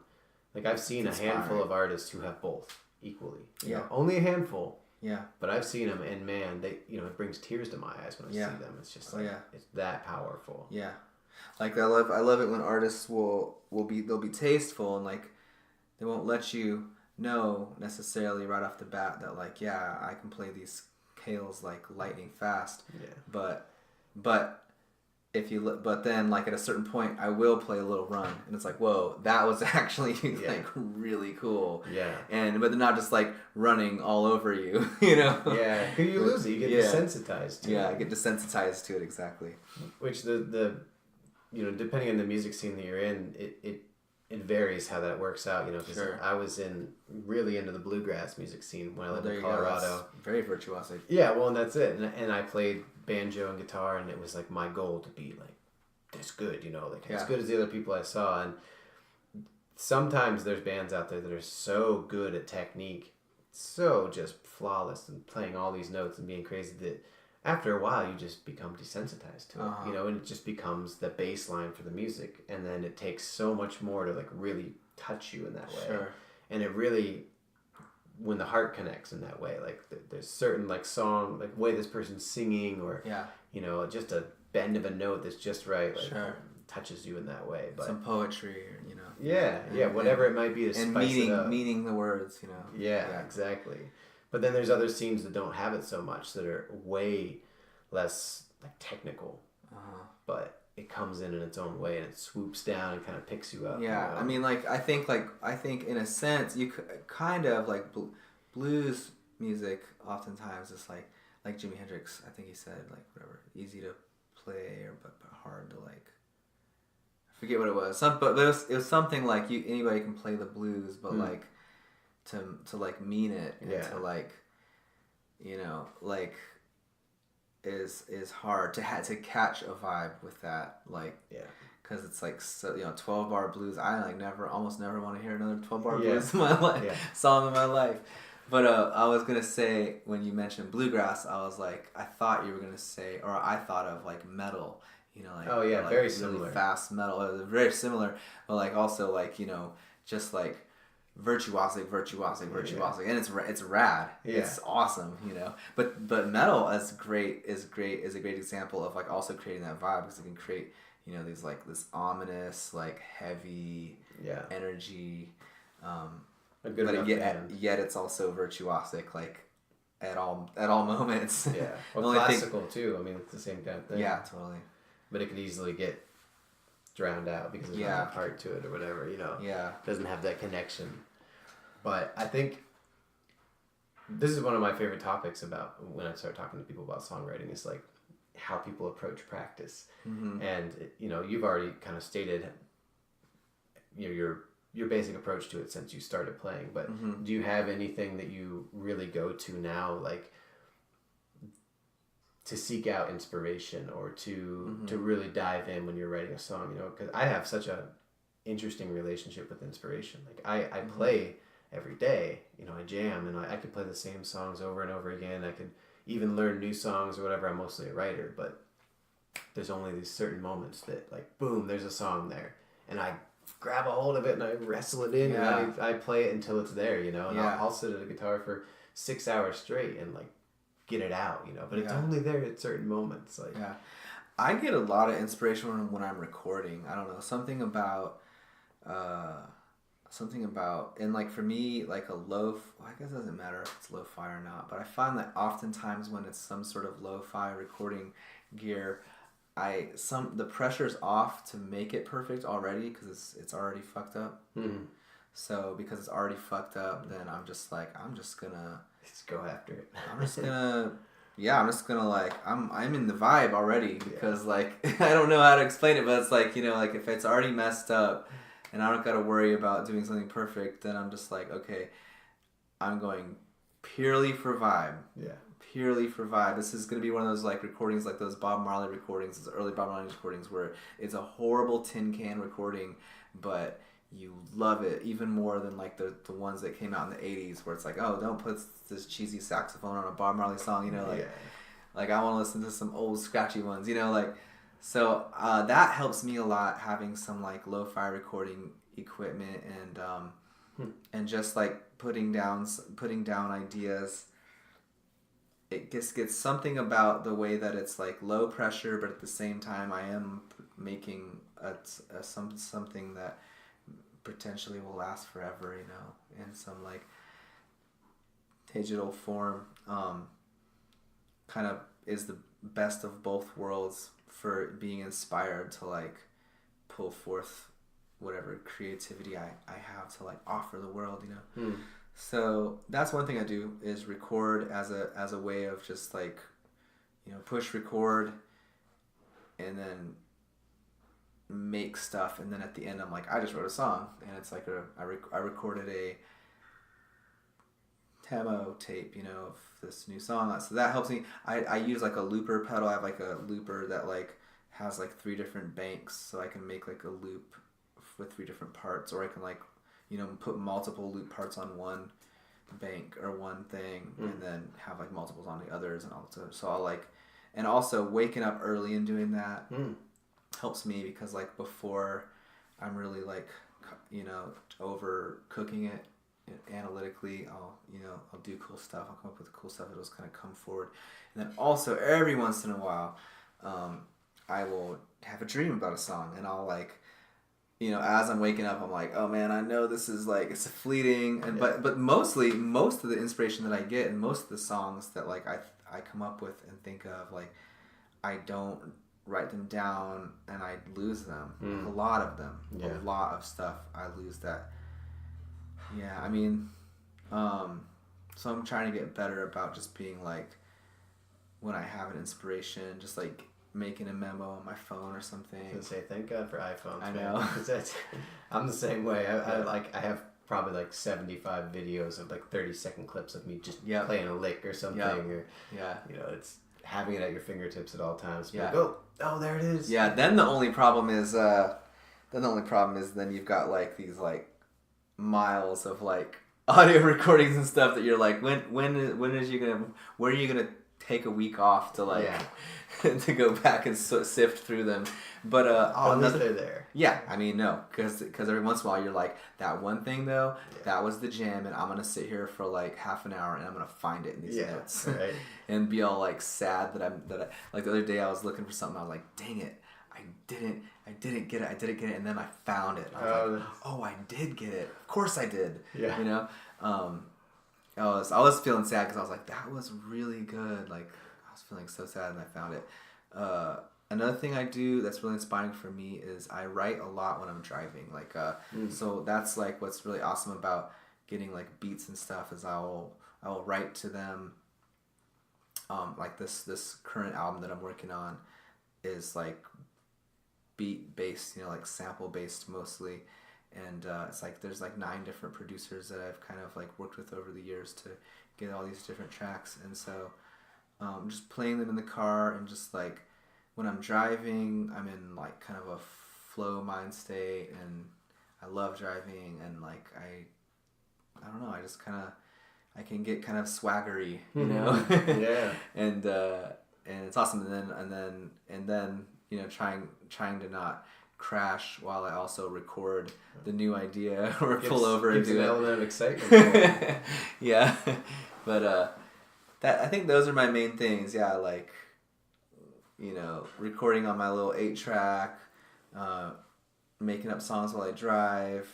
like I've seen a handful of artists who have both equally, you know, only a handful, but I've seen them, and man, they, you know, it brings tears to my eyes when I see them. It's just like, it's that powerful. Like I love it when artists they'll be tasteful, and like they won't let you know necessarily right off the bat that like, I can play these scales like lightning fast. But but then like at a certain point I will play a little run, and it's like, whoa, that was actually like really cool. But they're not just like running all over you, you know. You lose it. You get desensitized to it. I get desensitized to it, exactly. Which the you know, depending on the music scene that you're in, it varies how that works out, you know, because I was really into the bluegrass music scene when I lived in Colorado. Very virtuosic. Yeah, well, and that's it. And I played banjo and guitar, and it was like my goal to be like this good, you know, like as good as the other people I saw. And sometimes there's bands out there that are so good at technique, so just flawless and playing all these notes and being crazy that after a while you just become desensitized to it, and it just becomes the baseline for the music, and then it takes so much more to like really touch you in that way. Sure. And it really, when the heart connects in that way, like there's certain like song, like way this person's singing, or just a bend of a note that's just right, like touches you in that way. But some poetry, or whatever it might be to and spice it up. meaning the words, Yeah, exactly. But then there's other scenes that don't have it so much, that are way less like technical, but it comes in its own way, and it swoops down and kind of picks you up. Yeah, I mean, I think in a sense you kind of like blues music oftentimes is like Jimi Hendrix. I think he said like whatever, easy to play but hard to like. I forget what it was. But it was something like anybody can play the blues, but like to like mean it and to like, like is hard to catch a vibe with that, like because it's like, so 12-bar blues. I like almost never want to hear another 12-bar blues in my life, song in my life. But I was gonna say, when you mentioned bluegrass, I was like, I thought you were gonna say, or I thought of like metal, like very really similar, fast metal. It was very similar, but like also like just like virtuosic, and it's rad. It's awesome, But metal is a great example of like also creating that vibe, because it can create these like this ominous, like heavy energy, but yet it's also virtuosic, like at all moments. Yeah, well, classical too. I mean, it's the same kind of thing. Yeah, totally. But it could easily get drowned out because there's not heart to it or whatever. Yeah, doesn't have that connection. But I think this is one of my favorite topics about when I start talking to people about songwriting, is like how people approach practice. And you've already kind of stated your basic approach to it since you started playing, but do you have anything that you really go to now, like to seek out inspiration, or to really dive in when you're writing a song? Because I have such a interesting relationship with inspiration. Like I play every day, I jam, and I could play the same songs over and over again. I could even learn new songs or whatever. I'm mostly a writer, but there's only these certain moments that like, boom, there's a song there, and I grab a hold of it and I wrestle it in, and I play it until it's there, and I'll sit at a guitar for 6 hours straight and like get it out, but it's only there at certain moments. Like, I get a lot of inspiration when I'm recording. I don't know, something about, and like for me, like I guess it doesn't matter if it's lo-fi or not, but I find that oftentimes when it's some sort of lo-fi recording gear, the pressure's off to make it perfect already, because it's already fucked up. So because it's already fucked up, then I'm just gonna go after it. I'm just gonna like, I'm in the vibe already, because like I don't know how to explain it, but it's like, like if it's already messed up and I don't gotta worry about doing something perfect, then I'm just like, okay, I'm going purely for vibe. Purely for vibe. This is going to be one of those like recordings, like those Bob Marley recordings, those early Bob Marley recordings, where it's a horrible tin can recording, but you love it even more than like the ones that came out in the 80s, where it's like, oh, don't put this cheesy saxophone on a Bob Marley song, like I want to listen to some old scratchy ones, like, so that helps me a lot, having some like lo-fi recording equipment, and just like putting down ideas. It just gets something about the way that it's like low pressure, but at the same time I am making something that potentially will last forever, in some like digital form. Kind of is the best of both worlds for being inspired to like pull forth whatever creativity I have to like offer the world, So that's one thing I do, is record as a way of just like, push record and then make stuff, and then at the end I'm like, I just wrote a song, and it's like I recorded a demo tape, of this new song. So that helps me. I use like a looper pedal. I have like a looper that like has like 3 different banks, so I can make like a loop with 3 different parts, or I can like, you know, put multiple loop parts on one bank or one thing, and then have like multiples on the others, and also so I'll like, and also waking up early and doing that helps me, because like before I'm really like, you know, over cooking it analytically, I'll do cool stuff, I'll come up with cool stuff that'll just kind of come forward. And then also every once in a while I will have a dream about a song, and I'll like, you know, as I'm waking up, I'm like, oh man, I know this is like, it's fleeting, and but mostly most of the inspiration that I get, and most of the songs that like I come up with and think of, like, I don't write them down and I lose them. Like, a lot of them, a lot of stuff, I lose that. Yeah, I mean, so I'm trying to get better about just being like, when I have an inspiration, just like making a memo on my phone or something. I was gonna say, thank God for iPhones. I know. I'm the same way. I have probably like 75 videos of like 30-second clips of me just playing a lick or something, or you know, it's having it at your fingertips at all times. Like, oh, there it is. Yeah. Then the only problem is then you've got like these like miles of like audio recordings and stuff that you're like, when are you gonna take a week off to like to go back and sift through them? But they're there. Yeah, I mean, no, because every once in a while you're like, that one thing though, that was the jam, and I'm gonna sit here for like half an hour and I'm gonna find it in these notes, right. and be all like sad that I like the other day I was looking for something, I was like, dang it, I didn't get it, and then I found it. I was like, oh, I did get it. Of course I did. Yeah. You know, I was feeling sad because I was like, that was really good. Like, I was feeling so sad and I found it. Another thing I do that's really inspiring for me is I write a lot when I'm driving. Like, so that's like what's really awesome about getting like beats and stuff, is I will write to them. Like this current album that I'm working on is like beat based, you know, like sample based mostly. And it's like there's like 9 different producers that I've kind of like worked with over the years to get all these different tracks. And so just playing them in the car, and just like when I'm driving, I'm in like kind of a flow mind state, and I love driving, and like I don't know, I just kind of, I can get kind of swaggery, you know. And it's awesome. And then you know, trying to not crash while I also record the new idea, or pull over and do it. Gives an element of excitement. Yeah, but that, I think those are my main things. Yeah, like, you know, recording on my little 8-track, making up songs while I drive,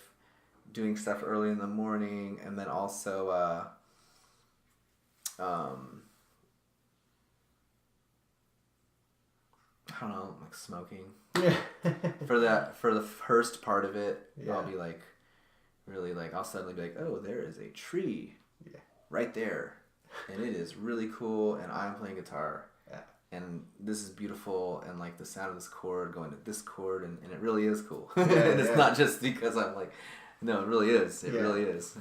doing stuff early in the morning, and then also I don't know, like smoking. For the first part of it, I'll be like, really like, I'll suddenly be like, oh, there is a tree right there, and it is really cool, and I'm playing guitar, and this is beautiful, and like the sound of this chord going to this chord, and it really is cool. And it's not just because I'm like, no, it really is. It really is.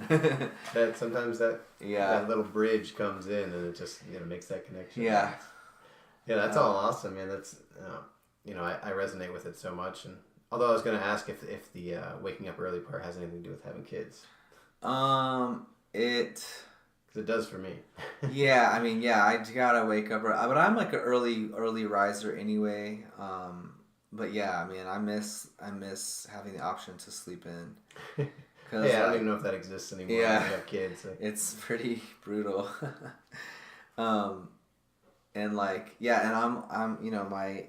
That sometimes that little bridge comes in, and it just, you know, makes that connection. Yeah, that's all awesome, man. That's you know, I resonate with it so much. And although I was going to ask if the waking up early part has anything to do with having kids. Because it does for me. Yeah, I mean, I gotta wake up, but I'm like an early riser anyway. But yeah, I mean, I miss having the option to sleep in. I don't even know if that exists anymore. Yeah, I have kids. Like. It's pretty brutal. And like, and I'm you know, my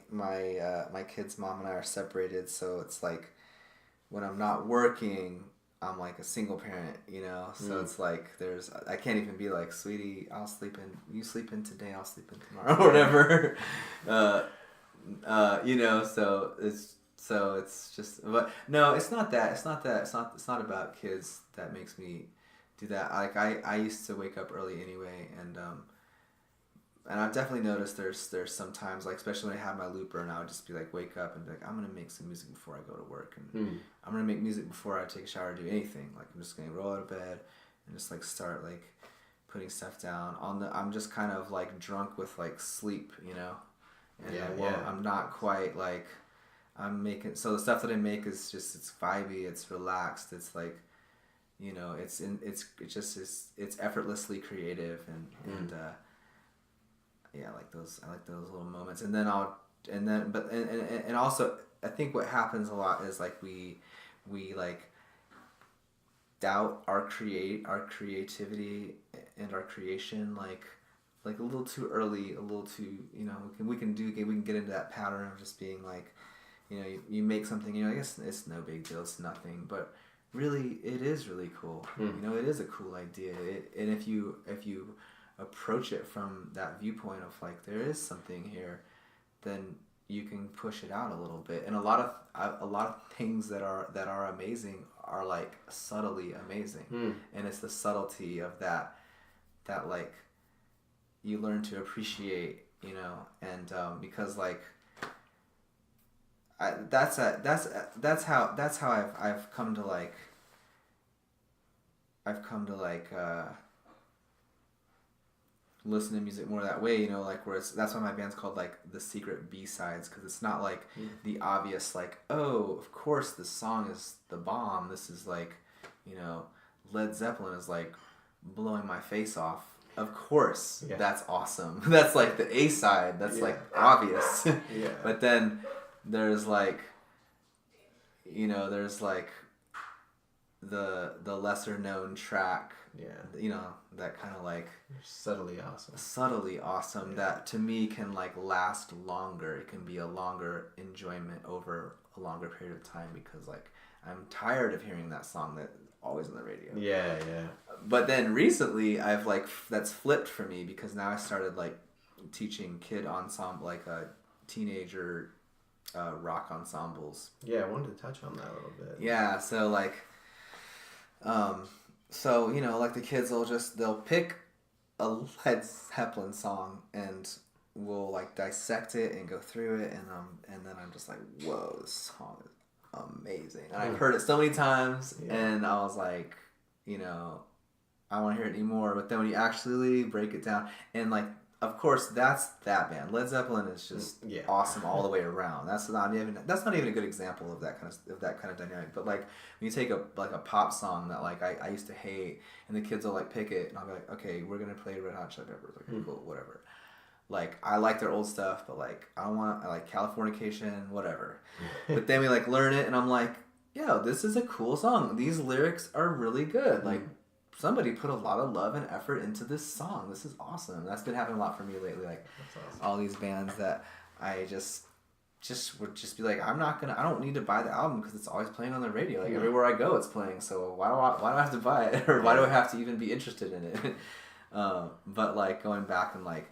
kid's mom and I are separated, so it's like when I'm not working, I'm like a single parent, you know. So it's like I can't even be like, sweetie, you sleep in today, I'll sleep in tomorrow, or whatever. You know, so it's just, but no, it's not about kids that makes me do that. Like I used to wake up early anyway, and I've definitely noticed there's sometimes, like, especially when I have my looper, and I would just be like, wake up and be like, I'm gonna make some music before I go to work, and I'm gonna make music before I take a shower or do anything. Like, I'm just gonna roll out of bed and just like start like putting stuff down I'm just kind of like drunk with like sleep, you know, and I'm not quite like, I'm making, so the stuff that I make is just, it's vibey, it's relaxed, it's like, you know, it's effortlessly creative, and yeah, I like those little moments. And then and also I think what happens a lot is like we like doubt our creativity and our creation, like a little too early, a little too, you know, we can get into that pattern of just being like, you know, you make something, you know, I guess it's no big deal, it's nothing, but really it is really cool. You know, it is a cool idea. And if you approach it from that viewpoint of like, there is something here, then you can push it out a little bit. And a lot of things that are amazing are like subtly amazing. And it's the subtlety of that like you learn to appreciate, you know, and because like that's how I've come to like listen to music more that way, you know, like where that's why my band's called like the secret B-sides, because it's not like the obvious like, oh, of course this song is the bomb, this is like, you know, Led Zeppelin is like blowing my face off, of course, that's awesome. That's like the A side, that's like obvious. But then there's like, you know, there's like the lesser known track, you know, that kind of like subtly awesome, that to me can like last longer. It can be a longer enjoyment over a longer period of time, because like I'm tired of hearing that song that always on the radio. But then recently I've like, that's flipped for me, because now I started like teaching kid ensemble, like a teenager rock ensembles. I wanted to touch on that a little bit. So like so, you know, like the kids they'll pick a Led Zeppelin song and we'll like dissect it and go through it, and then I'm just like, whoa, this song is amazing. And I've heard it so many times, and I was like, you know, I want to hear it anymore. But then when you actually break it down, and like, of course, that's that band. Led Zeppelin is just awesome all the way around. That's not even a good example of that kind of dynamic. But like when you take a pop song that like I used to hate, and the kids will like pick it, and I'll be like, okay, we're gonna play Red Hot Chili Peppers. Like, cool, whatever. Like I like their old stuff, but like I like Californication, whatever. But then we like learn it, and I'm like, yo, this is a cool song. These lyrics are really good. Like, somebody put a lot of love and effort into this song. This is awesome. That's been happening a lot for me lately. Like, awesome. All these bands that I just would just be like, I don't need to buy the album because it's always playing on the radio. Like everywhere I go, it's playing. So why do I have to buy it, or why do I have to even be interested in it? But like going back and like,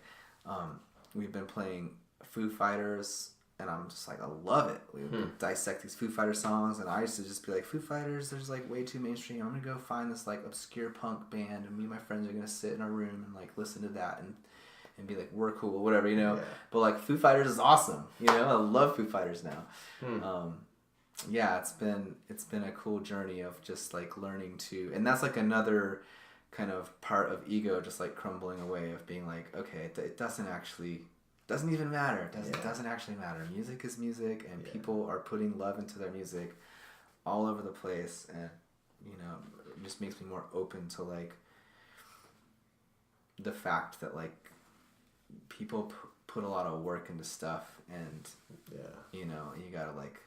we've been playing Foo Fighters. And I'm just like, I love it. We dissect these Foo Fighters songs, and I used to just be like, Foo Fighters, there's like way too mainstream. I'm gonna go find this like obscure punk band, and me and my friends are gonna sit in our room and like listen to that and be like, we're cool, whatever, you know. But like Foo Fighters is awesome, you know. I love Foo Fighters now. It's been a cool journey of just like learning to, and that's like another kind of part of ego, just like crumbling away, of being like, okay, it doesn't even matter. It doesn't actually matter. Music is music, and people are putting love into their music all over the place, and you know, it just makes me more open to like the fact that like people put a lot of work into stuff, and you know, you gotta like,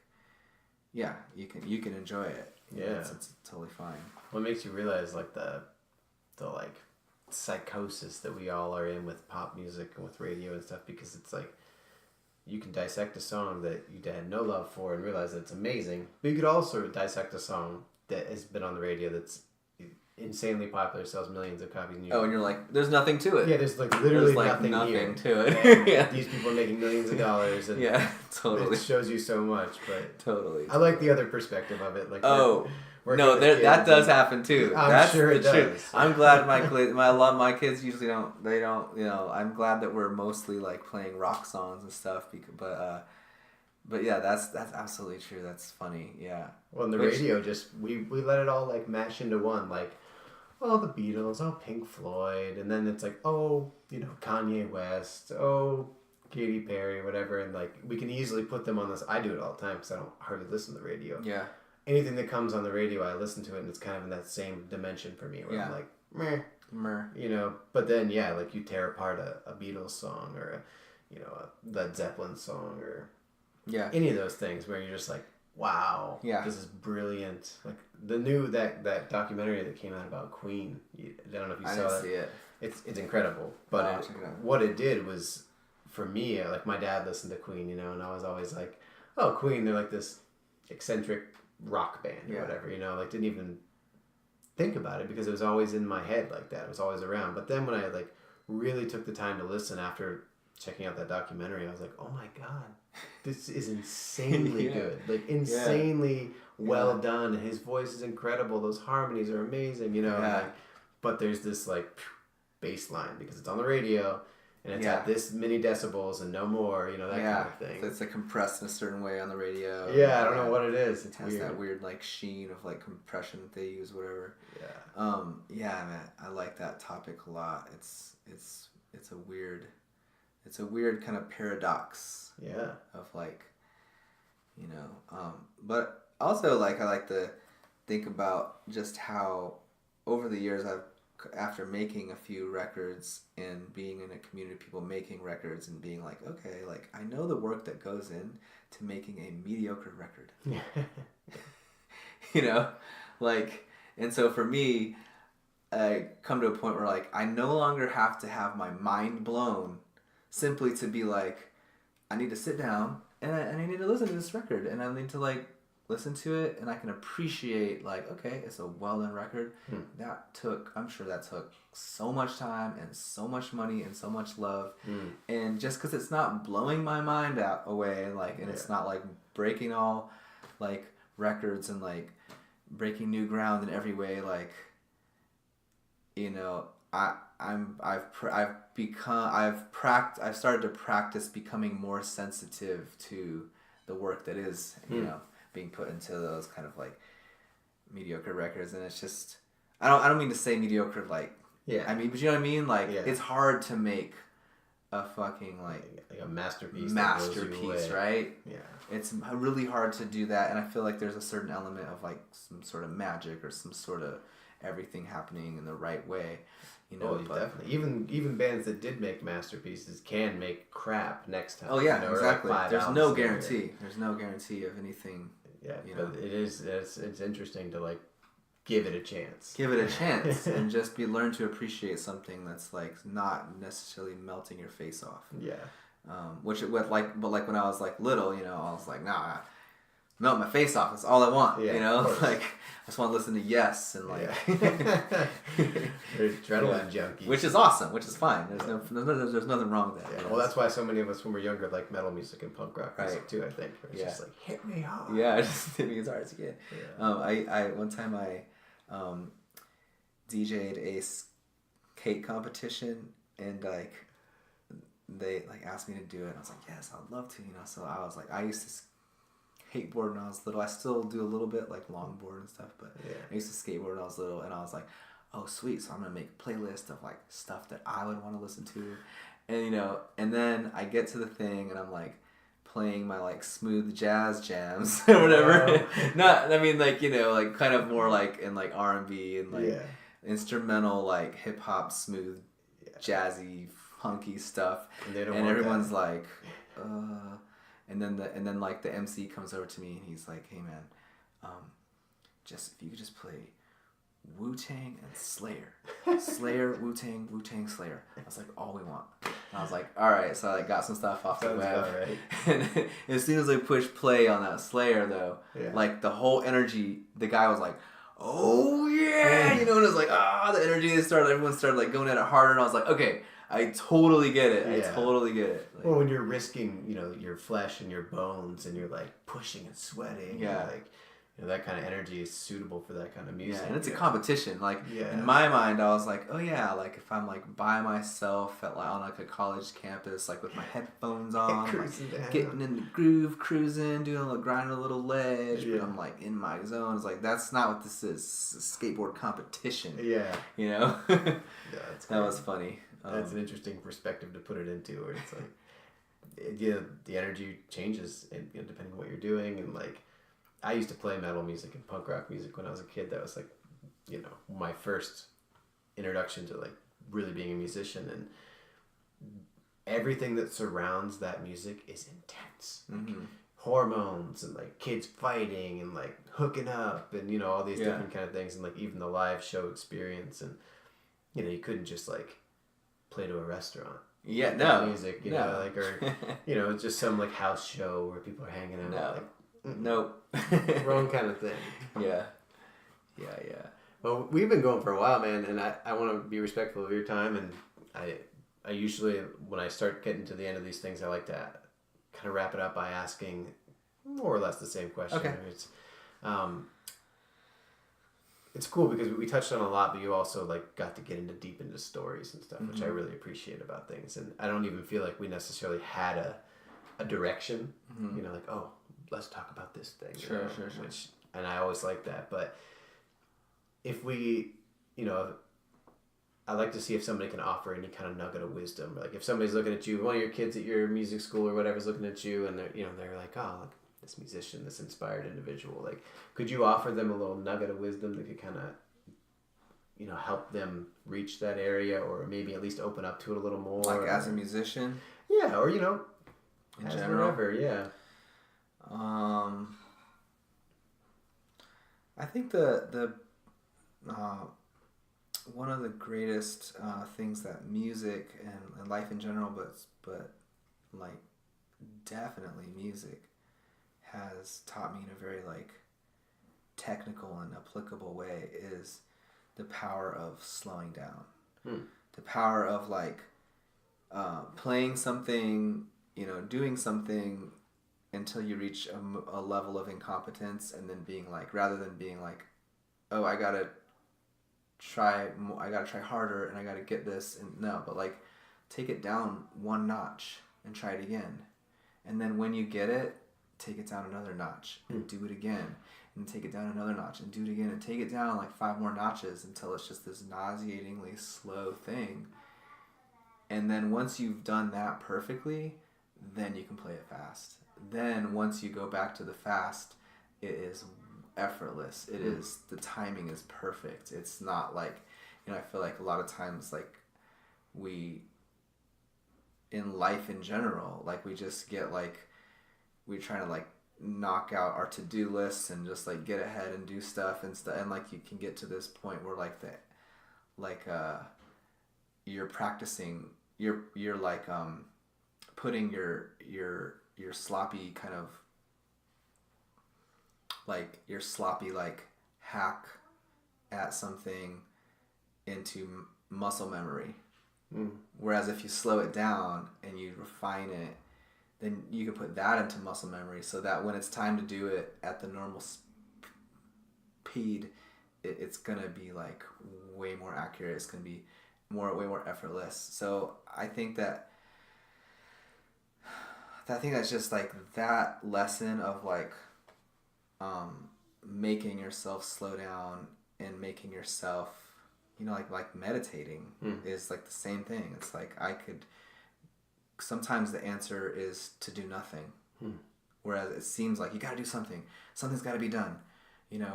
you can enjoy it. It's totally fine. What makes you realize like the like psychosis that we all are in with pop music and with radio and stuff, because it's like you can dissect a song that you had no love for and realize that it's amazing, but you could also dissect a song that has been on the radio that's insanely popular, sells millions of copies, and you're like, there's nothing to it. There's like literally nothing to it. These people are making millions of dollars, and totally, it shows you so much. But totally, I like the other perspective of it, like no, that does happen too. I'm sure it does. I'm glad my kids usually don't, you know, I'm glad that we're mostly like playing rock songs and stuff, but yeah, that's absolutely true. That's funny. Yeah. Well, on the radio, just we let it all like mash into one, like, oh, the Beatles, oh, Pink Floyd, and then it's like, oh, you know, Kanye West, oh, Katy Perry, whatever, and like we can easily put them on this. I do it all the time because I don't hardly listen to the radio. Yeah. Anything that comes on the radio, I listen to it, and it's kind of in that same dimension for me, where I'm like, meh. You know, but then like you tear apart a Beatles song or a Led Zeppelin song or any of those things where you're just like, wow, this is brilliant. Like the new that documentary that came out about Queen. I don't know if you saw that. I didn't see it. It's incredible, but what it did was, for me, like my dad listened to Queen, and I was always like, oh, Queen, they're like this eccentric rock band or whatever, like didn't even think about it because it was always in my head like that. It was always around. But then when I like really took the time to listen after checking out that documentary, I was like, oh my God, this is insanely good. Like insanely well done. His voice is incredible. Those harmonies are amazing, but there's this like bass line because it's on the radio and it's at this many decibels and no more, that kind of thing. So it's like compressed in a certain way on the radio. Yeah, I don't know what it is. It has that weird like sheen of like compression that they use, whatever. Man, I like that topic a lot. It's a weird kind of paradox. Of like, but also like I like to think about just how over the years after making a few records and being in a community of people making records and being like, okay, like I know the work that goes in to making a mediocre record. Like, and so for me, I come to a point where like I no longer have to have my mind blown simply to be like, I need to sit down and I need to listen to this record and I need to like listen to it and I can appreciate like, okay, it's a well done record. I'm sure that took so much time and so much money and so much love. And just because it's not blowing my mind away, like, and it's not like breaking all like records and like breaking new ground in every way, like, I've started to practice becoming more sensitive to the work that is, being put into those kind of like mediocre records. And it's just, I don't mean to say mediocre, like, I mean, but you know what I mean? Like, it's hard to make a fucking like a masterpiece, right? Yeah. It's really hard to do that. And I feel like there's a certain element of like some sort of magic or some sort of everything happening in the right way. Definitely. Even bands that did make masterpieces can make crap next time. Oh yeah, exactly. Like there's no guarantee. There's no guarantee of anything. Yeah, but it's interesting to like give it a chance. Give it a chance and just learn to appreciate something that's like not necessarily melting your face off. Yeah. But like when I was like little, I was like, nah, melt my face off. That's all I want. Like I just want to listen to Yes and like adrenaline junkies, which is awesome, which is fine. There's nothing wrong with that. Yeah. Well, that's why so many of us when we're younger like metal music and punk rock music too. I think it's just like hit me hard. Yeah, just hit me as hard as you can. I one time I DJ'd a skate competition and like they like asked me to do it. And I was like, yes, I'd love to. So I was like, I used to skateboard when I was little. I still do a little bit like longboard and stuff, but I used to skateboard when I was little, and I was like, oh sweet, so I'm gonna make a playlist of like stuff that I would want to listen to, and and then I get to the thing and I'm like playing my like smooth jazz jams or whatever. Not, I mean like like kind of more like in like R&B and like instrumental like hip hop smooth jazzy funky stuff, and everyone's like And then like the MC comes over to me and he's like, hey man, just if you could just play Wu-Tang and Slayer. Slayer, Wu-Tang, Wu-Tang, Slayer. I was like, all we want. And I was like, all right. So I like, got some stuff off the web. Right. And as soon as I pushed play on that Slayer though, like the whole energy, the guy was like, oh yeah, and it was like, the energy everyone started like going at it harder, and I was like, okay, I totally get it. I totally get it. Like, well, when you're risking, your flesh and your bones, and you're like pushing and sweating, and like, that kind of energy is suitable for that kind of music. Yeah, and it's a competition. Like in my mind, I was like, oh yeah, like if I'm like by myself at like on like a college campus, like with my headphones on, like, getting in the groove, cruising, doing a little grinding a little ledge, but I'm like in my zone. It's like that's not what this is. It's a skateboard competition. Yeah. That was funny. That's an interesting perspective to put it into, where it's like, the energy changes and depending on what you're doing. And like, I used to play metal music and punk rock music when I was a kid. That was like, my first introduction to like really being a musician, and everything that surrounds that music is intense. Mm-hmm. Hormones and like kids fighting and like hooking up and all these different kind of things, and like even the live show experience, and you couldn't just like play to a restaurant. Yeah, no music, like, or just some like house show where people are hanging out. No, like, nope, wrong kind of thing. Yeah. Well, we've been going for a while, man, and I want to be respectful of your time, and I usually, when I start getting to the end of these things, I like to kind of wrap it up by asking more or less the same question. Okay. It's cool because we touched on a lot, but you also like got to get deep into stories and stuff, which I really appreciate about things. And I don't even feel like we necessarily had a direction, like, oh, let's talk about this thing. Sure. And I always like that. But if we, I like to see if somebody can offer any kind of nugget of wisdom. Like if somebody's looking at you, one of your kids at your music school or whatever's looking at you, and they're like, oh, look, this musician, this inspired individual. Like, could you offer them a little nugget of wisdom that could kind of, help them reach that area, or maybe at least open up to it a little more? Like as a musician? Yeah, or, in general? Whatever, yeah. I think the one of the greatest things that music and life in general, but like definitely music has taught me in a very like technical and applicable way is the power of slowing down. The power of like playing something, doing something until you reach a level of incompetence, and then being like, rather than being like, oh, I gotta try harder and I gotta get this, and no, but like take it down one notch and try it again, and then when you get it, take it down another notch and do it again, and take it down another notch and do it again, and take it down like 5 more notches until it's just this nauseatingly slow thing. And then once you've done that perfectly, then you can play it fast. Then once you go back to the fast, it is effortless. It is, the timing is perfect. It's not like, I feel like a lot of times like we, in life in general, like we just get like, we're trying to like knock out our to-do lists and just like get ahead and do stuff and stuff, and like you can get to this point where like you're practicing, you're like putting your sloppy kind of like your sloppy like hack at something into muscle memory. Whereas if you slow it down and you refine it, then you can put that into muscle memory, so that when it's time to do it at the normal speed, it's gonna be like way more accurate. It's gonna be way more effortless. So I think that's just like that lesson of like making yourself slow down and making yourself, like meditating is like the same thing. It's like sometimes the answer is to do nothing, whereas it seems like you got to do something. Something's got to be done,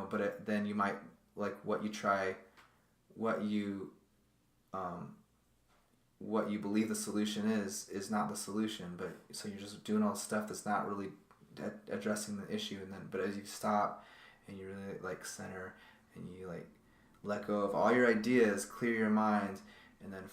but then you might like what you believe the solution is not the solution, but so you're just doing all the stuff that's not really addressing the issue. And then, but as you stop and you really like center and you like let go of all your ideas, clear your mind, and then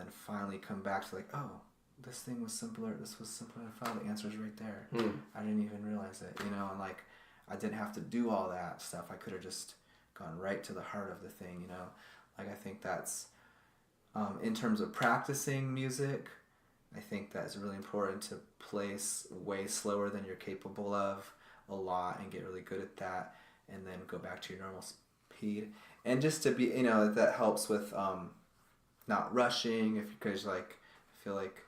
finally come back to like, oh, this thing was simpler. This was simpler than I thought. The answer's right there. I didn't even realize it, and like I didn't have to do all that stuff. I could have just gone right to the heart of the thing, Like I think that's in terms of practicing music, I think that's really important to play way slower than you're capable of a lot and get really good at that, and then go back to your normal speed. And just to be, that helps with not rushing. Because like I feel like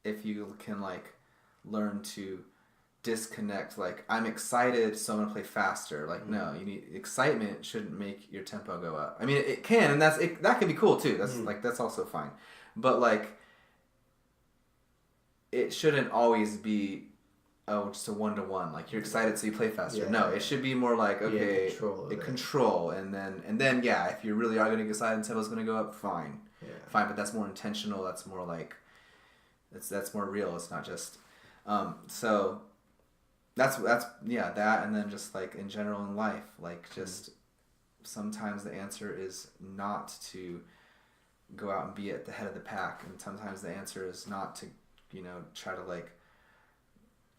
if you can like learn to disconnect, like I'm excited so I'm gonna play faster, like no, you need excitement shouldn't make your tempo go up. I mean it can, and that can be cool too, that's like that's also fine, But like, it shouldn't always be just a 1-to-1. Like you're excited so you play faster. Yeah. No, it should be more like, okay, control and then yeah, if you really are going to get excited and tempo's going to go up, fine. Yeah. Fine, but that's more intentional. That's more like, that's more real. It's not just, so that's yeah, that, and then just like in general in life, like just sometimes the answer is not to go out and be at the head of the pack, and sometimes the answer is not to, try to like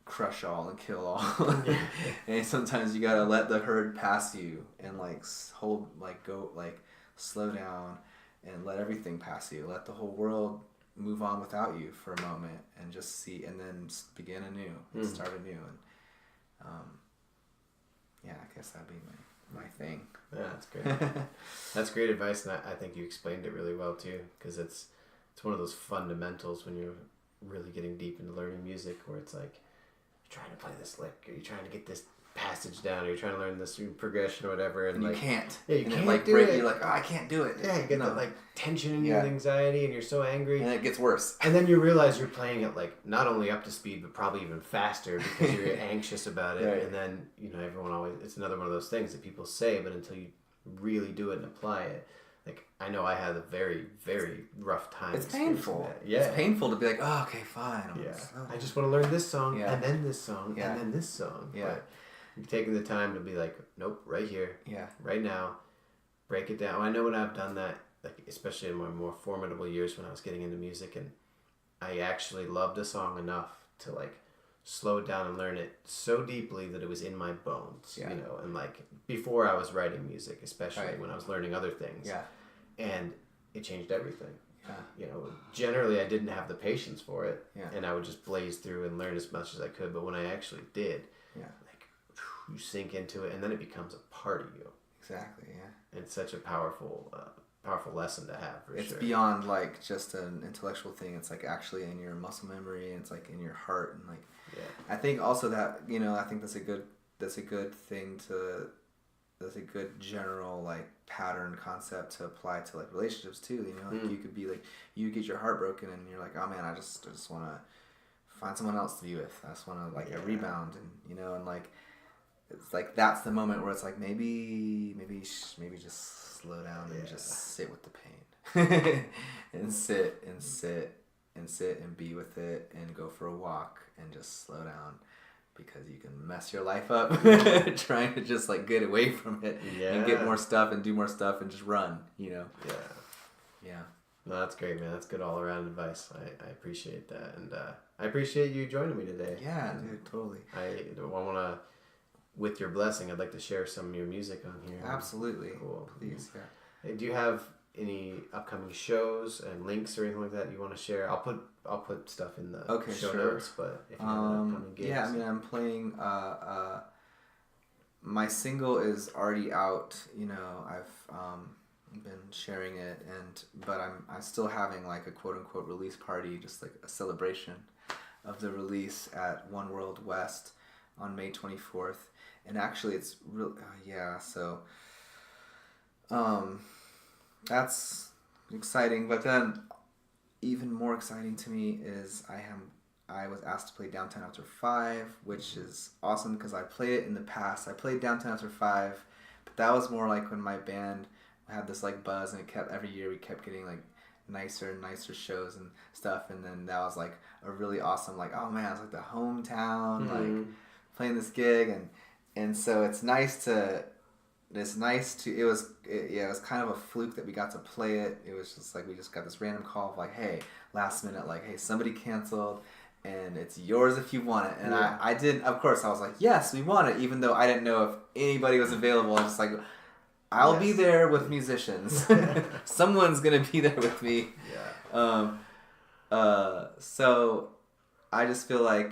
crush all and kill all. And sometimes you gotta let the herd pass you and like slow down and let everything pass you. Let the whole world move on without you for a moment and just see, and then begin anew and start anew. And yeah, I guess that'd be my thing. Yeah, that's great. That's great advice, and I think you explained it really well too, because it's one of those fundamentals when you're really getting deep into learning music, where it's like you're trying to play this lick, or you're trying to get this passage down, or you're trying to learn this progression or whatever, and like you can't. Yeah, you can't like do it. You're like, oh, I can't do it. Yeah, you get that like tension in you and anxiety, and you're so angry, and it gets worse. And then you realize you're playing it like not only up to speed, but probably even faster because you're anxious about it. Right. And then everyone always, it's another one of those things that people say, but until you really do it and apply it. Like, I know I had a very, very rough time. It's painful. Yeah. It's painful to be like, oh, okay, fine. I just want to learn this song, and then this song, and then this song. Yeah. But you're taking the time to be like, nope, right here, right now, break it down. I know when I've done that, like especially in my more formidable years when I was getting into music, and I actually loved a song enough to like slow it down and learn it so deeply that it was in my bones, and like before I was writing music, especially when I was learning other things. Yeah. And it changed everything. Yeah. Generally I didn't have the patience for it. Yeah. And I would just blaze through and learn as much as I could. But when I actually did, like you sink into it, and then it becomes a part of you. Exactly. Yeah. It's such a powerful lesson to have. It's beyond like just an intellectual thing. It's like actually in your muscle memory, and it's like in your heart, and like. Yeah. I think also that I think that's a good thing to. That's a good general like pattern concept to apply to like relationships too. Like you could be like, you get your heart broken and you're like, oh man, I just want to find someone else to be with. I just want to like a rebound, and and like it's like that's the moment where it's like maybe just slow down and just sit with the pain and sit and be with it and go for a walk and just slow down. Because you can mess your life up trying to just like get away from it and get more stuff and do more stuff and just run, Yeah. No, that's great, man. That's good all around advice. I appreciate that, and I appreciate you joining me today. Yeah, dude, totally. I want to, with your blessing, I'd like to share some of your music on here. Absolutely. Cool. Please. Yeah. Hey, do you have any upcoming shows and links or anything like that you want to share? I'll put stuff in the show notes, but if you have an upcoming gigs. Yeah, I mean, I'm playing my single is already out, I've been sharing it, but I'm still having like a quote unquote release party, just like a celebration of the release at One World West on May 24th. And actually it's real so that's exciting, but then even more exciting to me is I was asked to play Downtown After 5, which is awesome because I played it in the past. I played Downtown After 5, but that was more like when my band had this like buzz, and every year we kept getting like nicer and nicer shows and stuff, and then that was like a really awesome like, oh man, it's like the hometown, like playing this gig, and so it was kind of a fluke that we got to play it. It was just like we just got this random call of like, hey, last minute, like, hey, somebody canceled and it's yours if you want it. And I didn't, of course, I was like, yes, we want it, even though I didn't know if anybody was available. I was just like, I'll be there with musicians. Someone's gonna be there with me. So I just feel like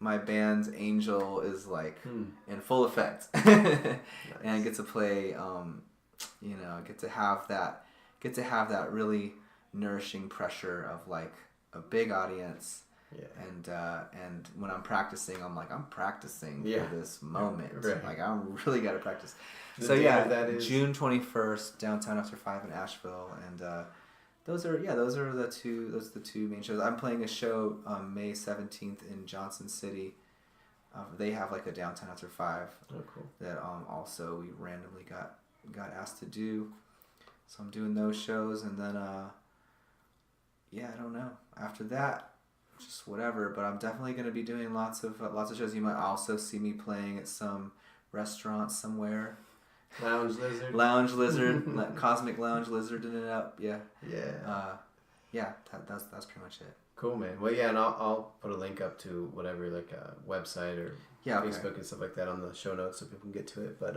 my band's angel is like in full effect. Nice. And I get to play, get to have that really nourishing pressure of like a big audience. Yeah. And when I'm practicing, I'm practicing for this moment. Right. Like I really got to practice. That is June 21st, Downtown After 5 in Asheville, and those are the two main shows. I'm playing a show on May 17th in Johnson City. They have like a downtown after 5. Oh, cool. That also we randomly got asked to do. So I'm doing those shows, and then I don't know. After that, just whatever. But I'm definitely going to be doing lots of shows. You might also see me playing at some restaurant somewhere. Lounge Lizard. Lounge Lizard, Cosmic Lounge Lizard in it up. Yeah. Yeah. That's pretty much it. Cool, man. Well, yeah, and I'll put a link up to whatever, like a website or Facebook and stuff like that on the show notes so people can get to it. But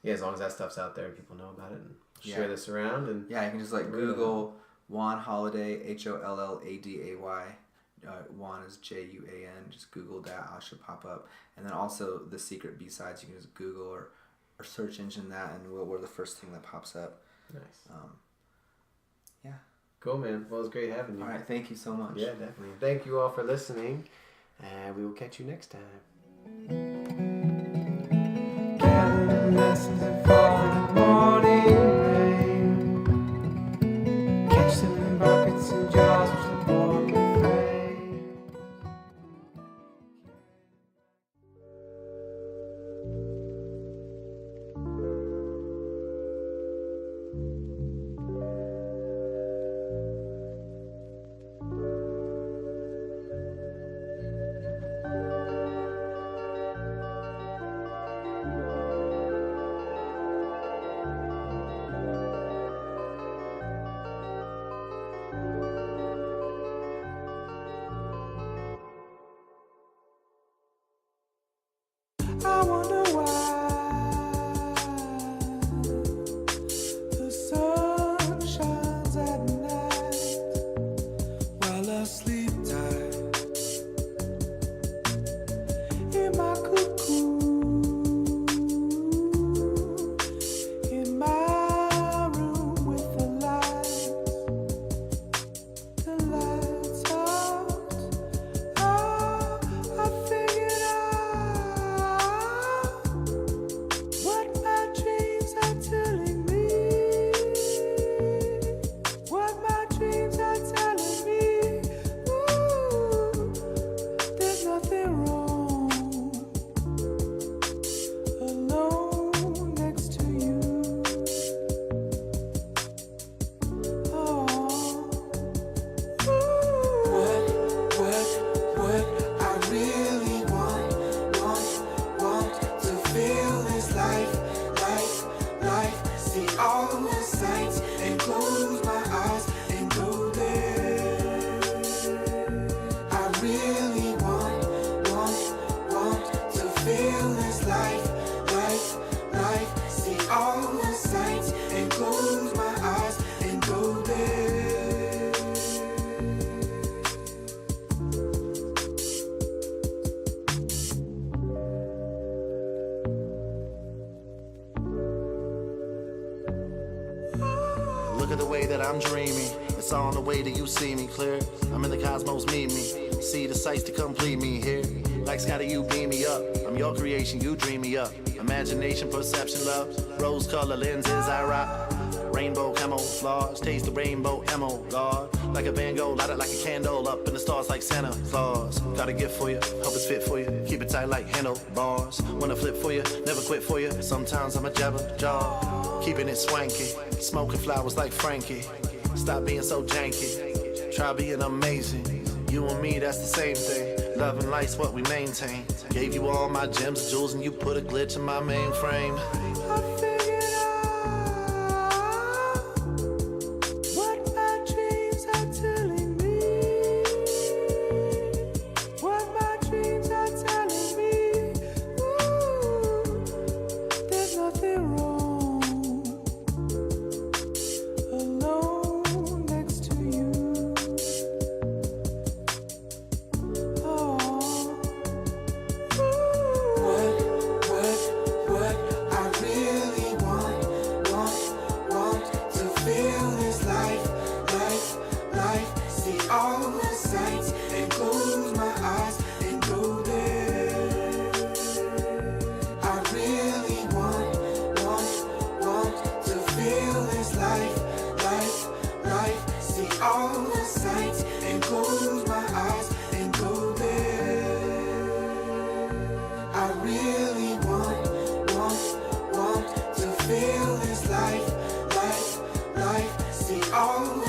as long as that stuff's out there and people know about it and share this around. And you can just like Google Juan Holladay, Holladay. Juan is Juan. Just Google that. I should pop up. And then also the secret B-sides, you can just Google or search engine that, and we're the first thing that pops up. Nice. Cool, man. Well, it was great having you. All right, thank you so much. Yeah, definitely. Thank you all for listening, and we will catch you next time. I wonder why the sun shines at night while I sleep tight in my cocoon, in my room with the lights out. Oh, I figured out what my dreams are telling me. What my dreams are telling me. Ooh, there's nothing wrong alone next to you. Oh, what I really want to feel is life. See all the sights and close my eyes and go there. I really want to feel this life. See all the sights and close my eyes and go there. Look at the way that I'm dreaming. It's all in the way that you see me clear. I'm in the cosmos, meet me. See the sights to complete me here. Like Scotty, you beam me up. I'm your creation, you dream me up. Imagination, perception, love. Rose color lenses, I rock. Rainbow camouflage, taste the rainbow ammo, God. Like a Van Gogh, light it like a candle up in the stars like Santa Claus. Got a gift for you, hope it's fit for you. Keep it tight like handlebars. Wanna flip for you, never quit for you. Sometimes I'm a jabber jaw, keeping it swanky. Smoking flowers like Frankie. Stop being so janky. Try being amazing. You and me, that's the same thing. Love and light's what we maintain. Gave you all my gems and jewels, and you put a glitch in my mainframe. I figured out what my dreams are telling me. What my dreams are telling me. Ooh, there's nothing wrong alone next to you. Oh, what I really all the sights and close my eyes and go there. I really want to feel this life. See all